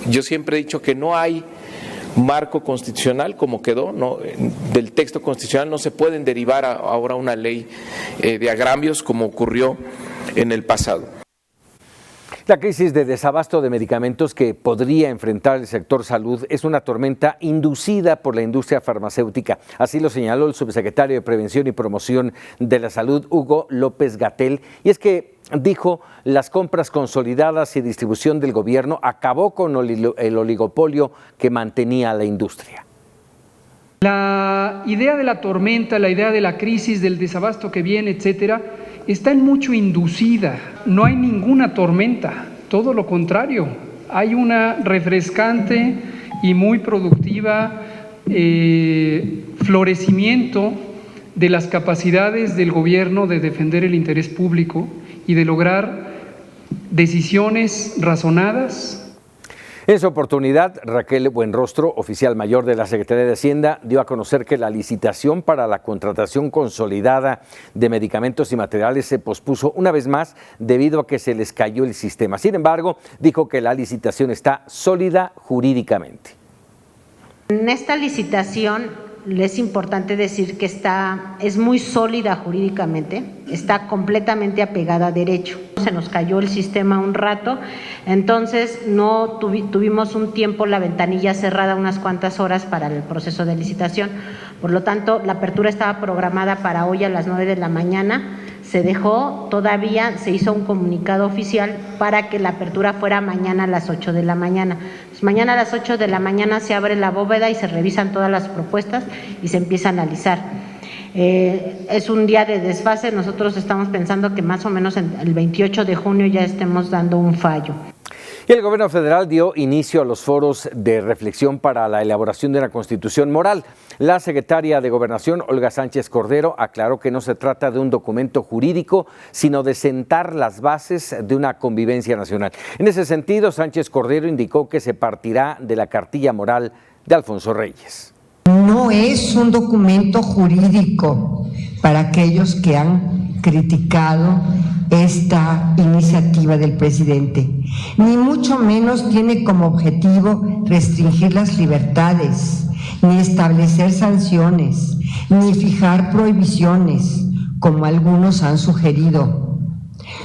yo siempre he dicho que no hay marco constitucional como quedó, no, del texto constitucional no se pueden derivar ahora una ley de agravios como ocurrió en el pasado. La crisis de desabasto de medicamentos que podría enfrentar el sector salud es una tormenta inducida por la industria farmacéutica. Así lo señaló el subsecretario de Prevención y Promoción de la Salud, Hugo López-Gatell. Y es que, dijo, las compras consolidadas y distribución del gobierno acabó con el oligopolio que mantenía la industria. La idea de la tormenta, la idea de la crisis, del desabasto que viene, etcétera, está en mucho inducida. No hay ninguna tormenta, todo lo contrario. Hay una refrescante y muy productiva florecimiento de las capacidades del gobierno de defender el interés público y de lograr decisiones razonadas. En su oportunidad, Raquel Buenrostro, oficial mayor de la Secretaría de Hacienda, dio a conocer que la licitación para la contratación consolidada de medicamentos y materiales se pospuso una vez más debido a que se les cayó el sistema. Sin embargo, dijo que la licitación está sólida jurídicamente. En esta licitación es importante decir que es muy sólida jurídicamente, está completamente apegada a derecho. Se nos cayó el sistema un rato, entonces no tuvimos un tiempo, la ventanilla cerrada unas cuantas horas para el proceso de licitación. Por lo tanto, la apertura estaba programada para hoy a las 9 de la mañana. Se dejó, todavía se hizo un comunicado oficial para que la apertura fuera mañana a las 8 de la mañana. Pues mañana a las 8 de la mañana se abre la bóveda y se revisan todas las propuestas y se empieza a analizar. Es un día de desfase, nosotros estamos pensando que más o menos el 28 de junio ya estemos dando un fallo. Y el gobierno federal dio inicio a los foros de reflexión para la elaboración de una constitución moral. La secretaria de Gobernación, Olga Sánchez Cordero, aclaró que no se trata de un documento jurídico, sino de sentar las bases de una convivencia nacional. En ese sentido, Sánchez Cordero indicó que se partirá de la cartilla moral de Alfonso Reyes. No es un documento jurídico para aquellos que han criticado esta iniciativa del presidente, ni mucho menos tiene como objetivo restringir las libertades, ni establecer sanciones, ni fijar prohibiciones, como algunos han sugerido.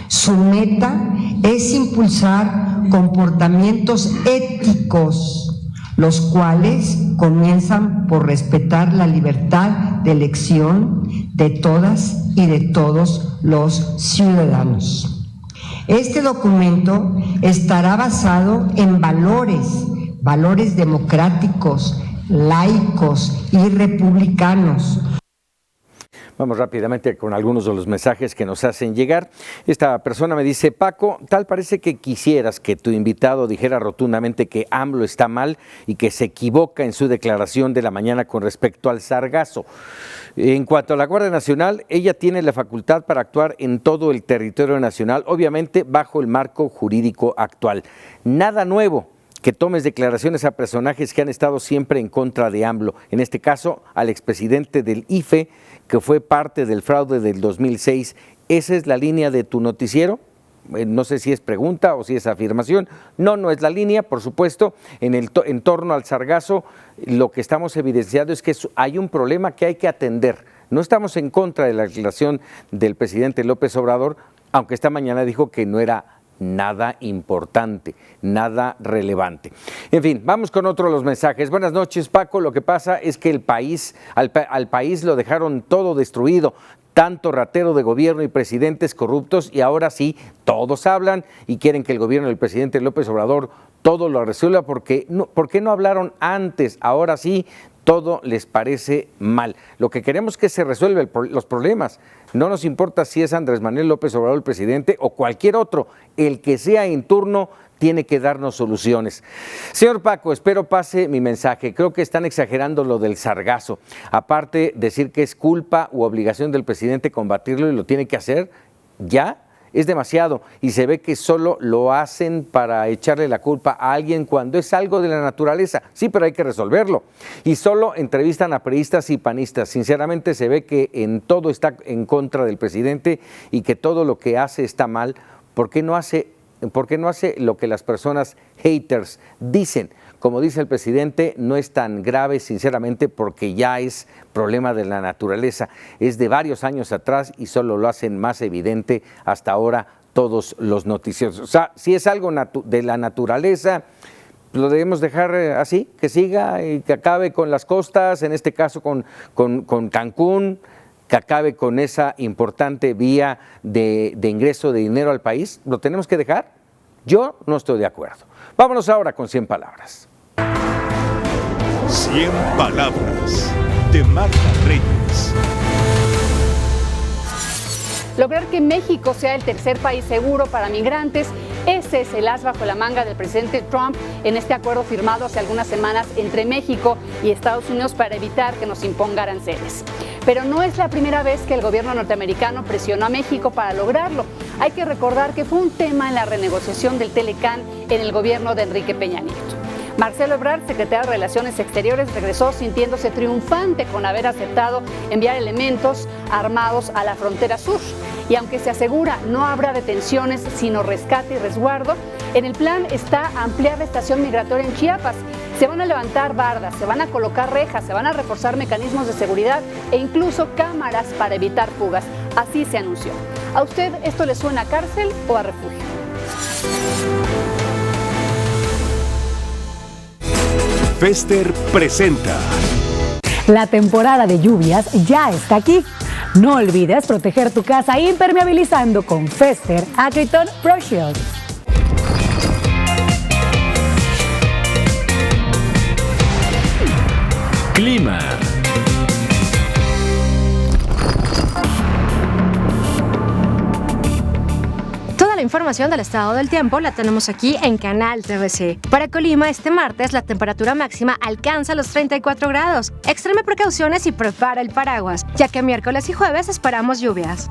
Su meta es impulsar comportamientos éticos, los cuales comienzan por respetar la libertad de elección de todas y de todos los ciudadanos. Este documento estará basado en valores democráticos, laicos y republicanos. Vamos rápidamente con algunos de los mensajes que nos hacen llegar. Esta persona me dice: Paco, tal parece que quisieras que tu invitado dijera rotundamente que AMLO está mal y que se equivoca en su declaración de la mañana con respecto al sargazo. En cuanto a la Guardia Nacional, ella tiene la facultad para actuar en todo el territorio nacional, obviamente bajo el marco jurídico actual. Nada nuevo que tomes declaraciones a personajes que han estado siempre en contra de AMLO, en este caso al expresidente del IFE, que fue parte del fraude del 2006. ¿Esa es la línea de tu noticiero? No sé si es pregunta o si es afirmación. No es la línea, por supuesto. En torno al sargazo, lo que estamos evidenciando es que hay un problema que hay que atender. No estamos en contra de la declaración del presidente López Obrador, aunque esta mañana dijo que no era nada importante, nada relevante. En fin, vamos con otro de los mensajes. Buenas noches, Paco. Lo que pasa es que al país lo dejaron todo destruido, tanto ratero de gobierno y presidentes corruptos, y ahora sí, todos hablan y quieren que el gobierno del presidente López Obrador todo lo resuelva. ¿Por qué no hablaron antes? Ahora sí, todo les parece mal. Lo que queremos es que se resuelvan los problemas. No nos importa si es Andrés Manuel López Obrador el presidente o cualquier otro. El que sea en turno tiene que darnos soluciones. Señor Paco, espero pase mi mensaje. Creo que están exagerando lo del sargazo. Aparte, decir que es culpa u obligación del presidente combatirlo y lo tiene que hacer ya, es demasiado, y se ve que solo lo hacen para echarle la culpa a alguien cuando es algo de la naturaleza. Sí, pero hay que resolverlo. Y solo entrevistan a priistas y panistas. Sinceramente se ve que en todo está en contra del presidente y que todo lo que hace está mal. ¿Por qué no hace lo que las personas haters dicen? Como dice el presidente, no es tan grave, sinceramente, porque ya es problema de la naturaleza. Es de varios años atrás y solo lo hacen más evidente hasta ahora todos los noticieros. O sea, si es algo de la naturaleza, lo debemos dejar así, que siga y que acabe con las costas, en este caso con Cancún, que acabe con esa importante vía de ingreso de dinero al país. ¿Lo tenemos que dejar? Yo no estoy de acuerdo. Vámonos ahora con 100 palabras. 100 palabras de Marta Reyes. Lograr que México sea el tercer país seguro para migrantes, ese es el as bajo la manga del presidente Trump en este acuerdo firmado hace algunas semanas entre México y Estados Unidos para evitar que nos imponga aranceles. Pero no es la primera vez que el gobierno norteamericano presionó a México para lograrlo. Hay que recordar que fue un tema en la renegociación del Telecán en el gobierno de Enrique Peña Nieto. Marcelo Ebrard, secretario de Relaciones Exteriores, regresó sintiéndose triunfante con haber aceptado enviar elementos armados a la frontera sur. Y aunque se asegura no habrá detenciones, sino rescate y resguardo, en el plan está ampliar la estación migratoria en Chiapas. Se van a levantar bardas, se van a colocar rejas, se van a reforzar mecanismos de seguridad e incluso cámaras para evitar fugas. Así se anunció. ¿A usted esto le suena a cárcel o a refugio? Fester presenta. La temporada de lluvias ya está aquí. No olvides proteger tu casa impermeabilizando con Fester Acryton Pro Shield. Clima. La información del estado del tiempo la tenemos aquí en Canal TVC. Para Colima, este martes la temperatura máxima alcanza los 34 grados. Extreme precauciones y prepara el paraguas, ya que miércoles y jueves esperamos lluvias.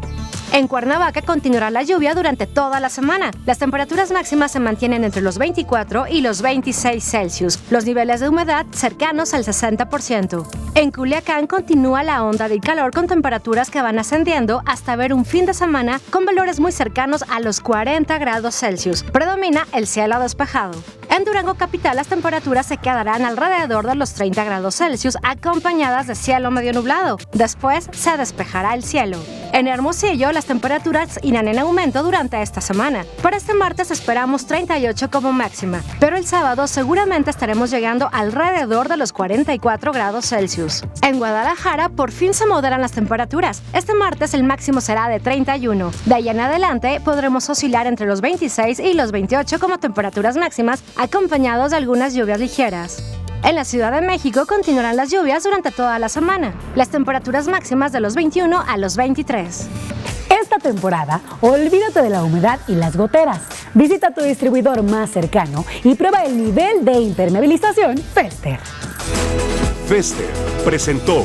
En Cuernavaca continuará la lluvia durante toda la semana. Las temperaturas máximas se mantienen entre los 24 y los 26 Celsius. Los niveles de humedad cercanos al 60%. En Culiacán continúa la onda del calor con temperaturas que van ascendiendo hasta ver un fin de semana con valores muy cercanos a los 40 grados Celsius. Predomina el cielo despejado. En Durango capital las temperaturas se quedarán alrededor de los 30 grados Celsius acompañadas de cielo medio nublado. Después se despejará el cielo. En Hermosillo las temperaturas irán en aumento durante esta semana. Para este martes esperamos 38 como máxima, pero el sábado seguramente estaremos llegando alrededor de los 44 grados Celsius. En Guadalajara por fin se moderan las temperaturas. Este martes el máximo será de 31. De ahí en adelante podremos oscilar entre los 26 y los 28 como temperaturas máximas, acompañados de algunas lluvias ligeras. En la Ciudad de México continuarán las lluvias durante toda la semana. Las temperaturas máximas de los 21 a los 23. Esta temporada, olvídate de la humedad y las goteras. Visita tu distribuidor más cercano y prueba el nivel de impermeabilización Fester. Fester presentó.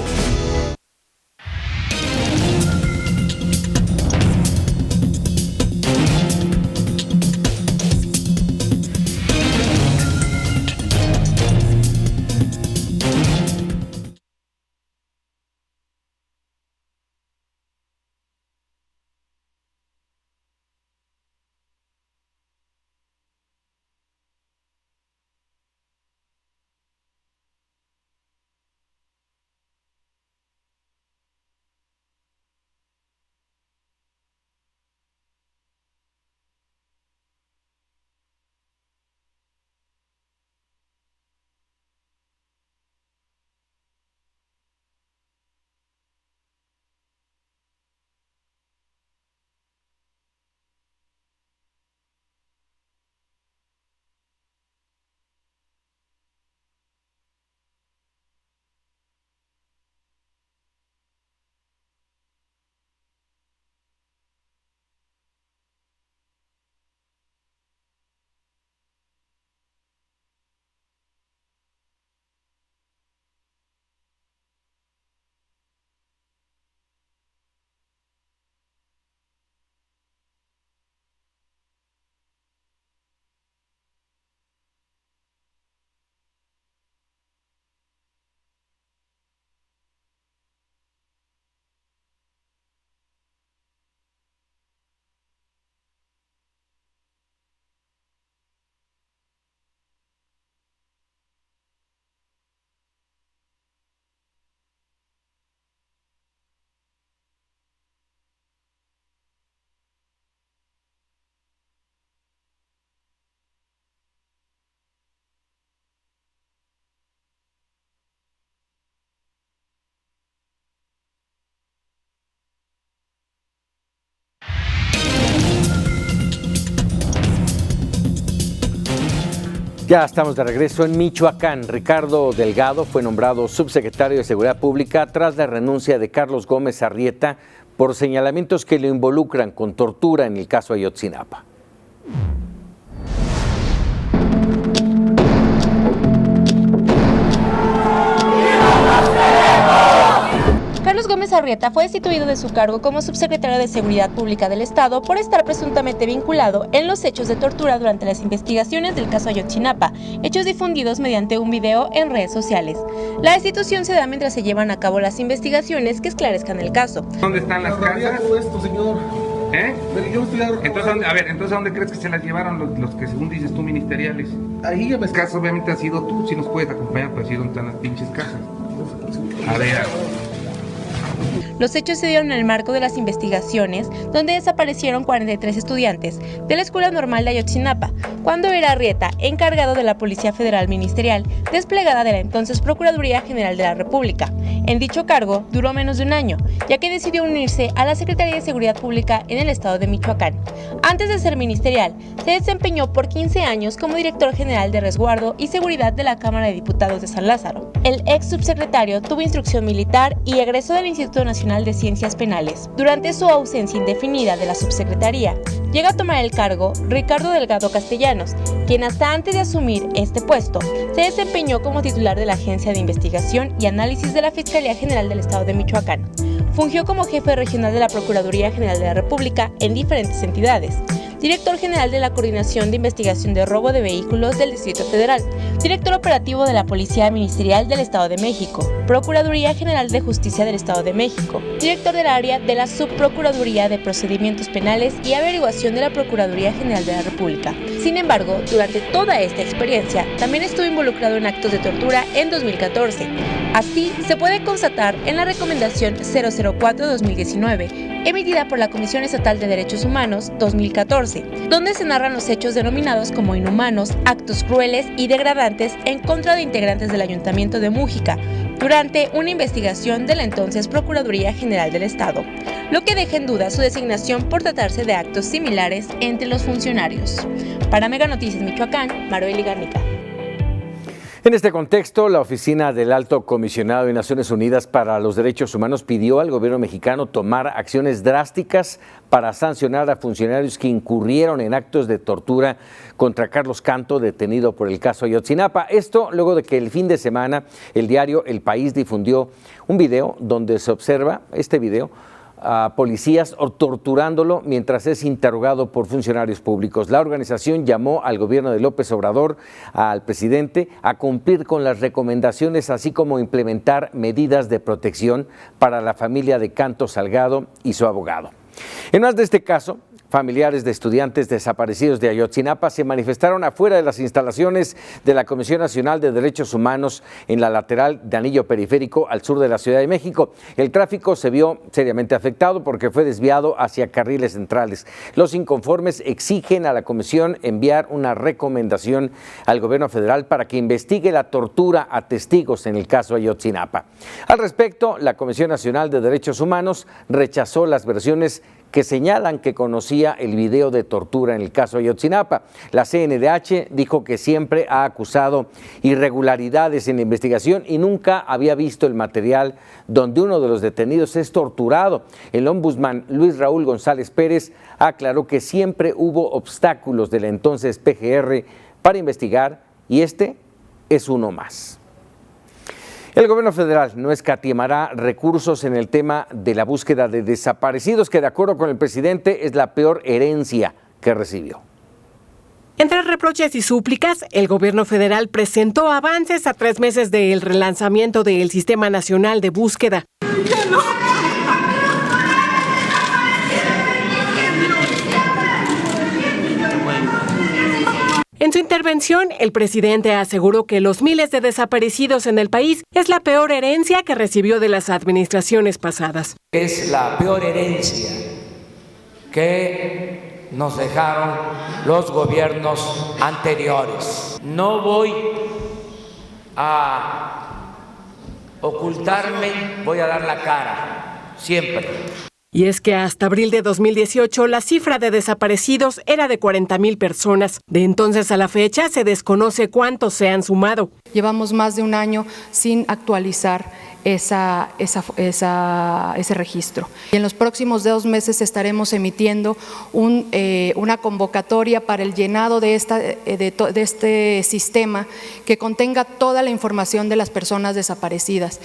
Ya estamos de regreso en Michoacán. Ricardo Delgado fue nombrado subsecretario de Seguridad Pública tras la renuncia de Carlos Gómez Arrieta por señalamientos que lo involucran con tortura en el caso Ayotzinapa. Carlos Gómez Arrieta fue destituido de su cargo como subsecretario de Seguridad Pública del Estado por estar presuntamente vinculado en los hechos de tortura durante las investigaciones del caso Ayotzinapa, hechos difundidos mediante un video en redes sociales. La destitución se da mientras se llevan a cabo las investigaciones que esclarezcan el caso. ¿Dónde están las casas? Esto, señor. Entonces, ¿a dónde crees que se las llevaron los que según dices tú ministeriales? Ahí ya me... El caso obviamente ha sido tú, si nos puedes acompañar para decir dónde están las pinches casas. A ver... Los hechos se dieron en el marco de las investigaciones, donde desaparecieron 43 estudiantes de la Escuela Normal de Ayotzinapa, cuando era Arrieta encargado de la Policía Federal Ministerial, desplegada de la entonces Procuraduría General de la República. En dicho cargo duró menos de un año, ya que decidió unirse a la Secretaría de Seguridad Pública en el estado de Michoacán. Antes de ser ministerial, se desempeñó por 15 años como director general de Resguardo y Seguridad de la Cámara de Diputados de San Lázaro. El ex subsecretario tuvo instrucción militar y egresó del Instituto Nacional de Ciencias Penales. Durante su ausencia indefinida de la subsecretaría, llega a tomar el cargo Ricardo Delgado Castellanos, quien hasta antes de asumir este puesto, se desempeñó como titular de la Agencia de Investigación y Análisis de la Fiscalía General del Estado de Michoacán. Fungió como jefe regional de la Procuraduría General de la República en diferentes entidades. director general de la Coordinación de Investigación de Robo de Vehículos del Distrito Federal, director operativo de la Policía Ministerial del Estado de México, Procuraduría General de Justicia del Estado de México, director del área de la Subprocuraduría de Procedimientos Penales y Averiguación de la Procuraduría General de la República. Sin embargo, durante toda esta experiencia, también estuvo involucrado en actos de tortura en 2014. Así, se puede constatar en la Recomendación 004-2019, emitida por la Comisión Estatal de Derechos Humanos 2014, donde se narran los hechos denominados como inhumanos, actos crueles y degradantes en contra de integrantes del Ayuntamiento de Mújica, durante una investigación de la entonces Procuraduría General del Estado, lo que deja en duda su designación por tratarse de actos similares entre los funcionarios. Para Mega Noticias Michoacán, Marueli Garnica. En este contexto, la Oficina del Alto Comisionado de Naciones Unidas para los Derechos Humanos pidió al gobierno mexicano tomar acciones drásticas para sancionar a funcionarios que incurrieron en actos de tortura contra Carlos Canto, detenido por el caso Ayotzinapa. Esto luego de que el fin de semana el diario El País difundió un video donde se observa, a policías torturándolo mientras es interrogado por funcionarios públicos. La organización llamó al gobierno de López Obrador, al presidente, a cumplir con las recomendaciones, así como implementar medidas de protección para la familia de Canto Salgado y su abogado. En más de este caso, familiares de estudiantes desaparecidos de Ayotzinapa se manifestaron afuera de las instalaciones de la Comisión Nacional de Derechos Humanos en la lateral de Anillo Periférico al sur de la Ciudad de México. El tráfico se vio seriamente afectado porque fue desviado hacia carriles centrales. Los inconformes exigen a la comisión enviar una recomendación al gobierno federal para que investigue la tortura a testigos en el caso Ayotzinapa. Al respecto, la Comisión Nacional de Derechos Humanos rechazó las versiones que señalan que conocía el video de tortura en el caso Ayotzinapa. La CNDH dijo que siempre ha acusado irregularidades en la investigación y nunca había visto el material donde uno de los detenidos es torturado. El ombudsman Luis Raúl González Pérez aclaró que siempre hubo obstáculos de la entonces PGR para investigar y este es uno más. El gobierno federal no escatimará recursos en el tema de la búsqueda de desaparecidos, que de acuerdo con el presidente es la peor herencia que recibió. Entre reproches y súplicas, el gobierno federal presentó avances a 3 meses del relanzamiento del Sistema Nacional de Búsqueda. En su intervención, el presidente aseguró que los miles de desaparecidos en el país es la peor herencia que recibió de las administraciones pasadas. Es la peor herencia que nos dejaron los gobiernos anteriores. No voy a ocultarme, voy a dar la cara, siempre. Y es que hasta abril de 2018 la cifra de desaparecidos era de 40,000 personas. De entonces a la fecha se desconoce cuántos se han sumado. Llevamos más de un año sin actualizar ese registro. Y en los próximos 2 meses estaremos emitiendo una convocatoria para el llenado de este sistema que contenga toda la información de las personas desaparecidas.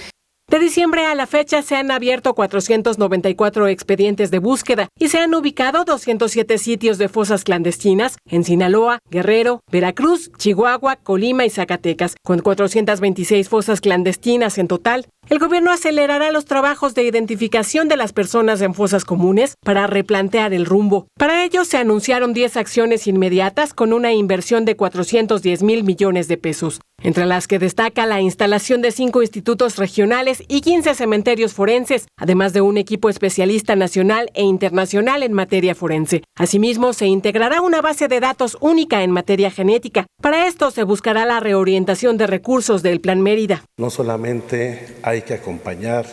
De diciembre a la fecha se han abierto 494 expedientes de búsqueda y se han ubicado 207 sitios de fosas clandestinas en Sinaloa, Guerrero, Veracruz, Chihuahua, Colima y Zacatecas, con 426 fosas clandestinas en total. El gobierno acelerará los trabajos de identificación de las personas en fosas comunes para replantear el rumbo. Para ello se anunciaron 10 acciones inmediatas con una inversión de 410,000 millones de pesos, entre las que destaca la instalación de 5 institutos regionales y 15 cementerios forenses, además de un equipo especialista nacional e internacional en materia forense. Asimismo, se integrará una base de datos única en materia genética. Para esto se buscará la reorientación de recursos del Plan Mérida. No solamente hay que acompañar,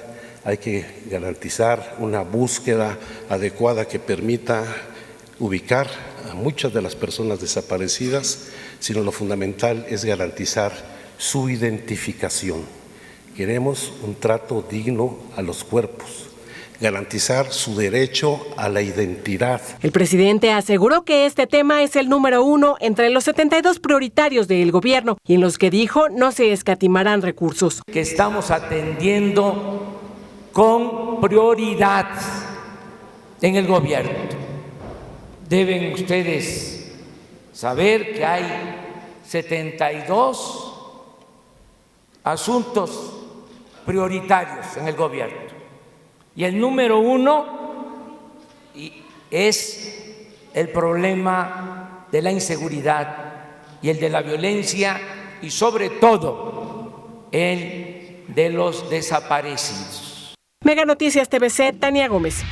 hay que garantizar una búsqueda adecuada que permita ubicar a muchas de las personas desaparecidas, sino lo fundamental es garantizar su identificación. Queremos un trato digno a los cuerpos, garantizar su derecho a la identidad. El presidente aseguró que este tema es el número 1 entre los 72 prioritarios del gobierno y en los que dijo no se escatimarán recursos. Que estamos atendiendo con prioridad en el gobierno. Deben ustedes saber que hay 72 asuntos prioritarios en el gobierno y el número 1 es el problema de la inseguridad y el de la violencia y sobre todo el de los desaparecidos. Mega Noticias TVC, Tania Gómez.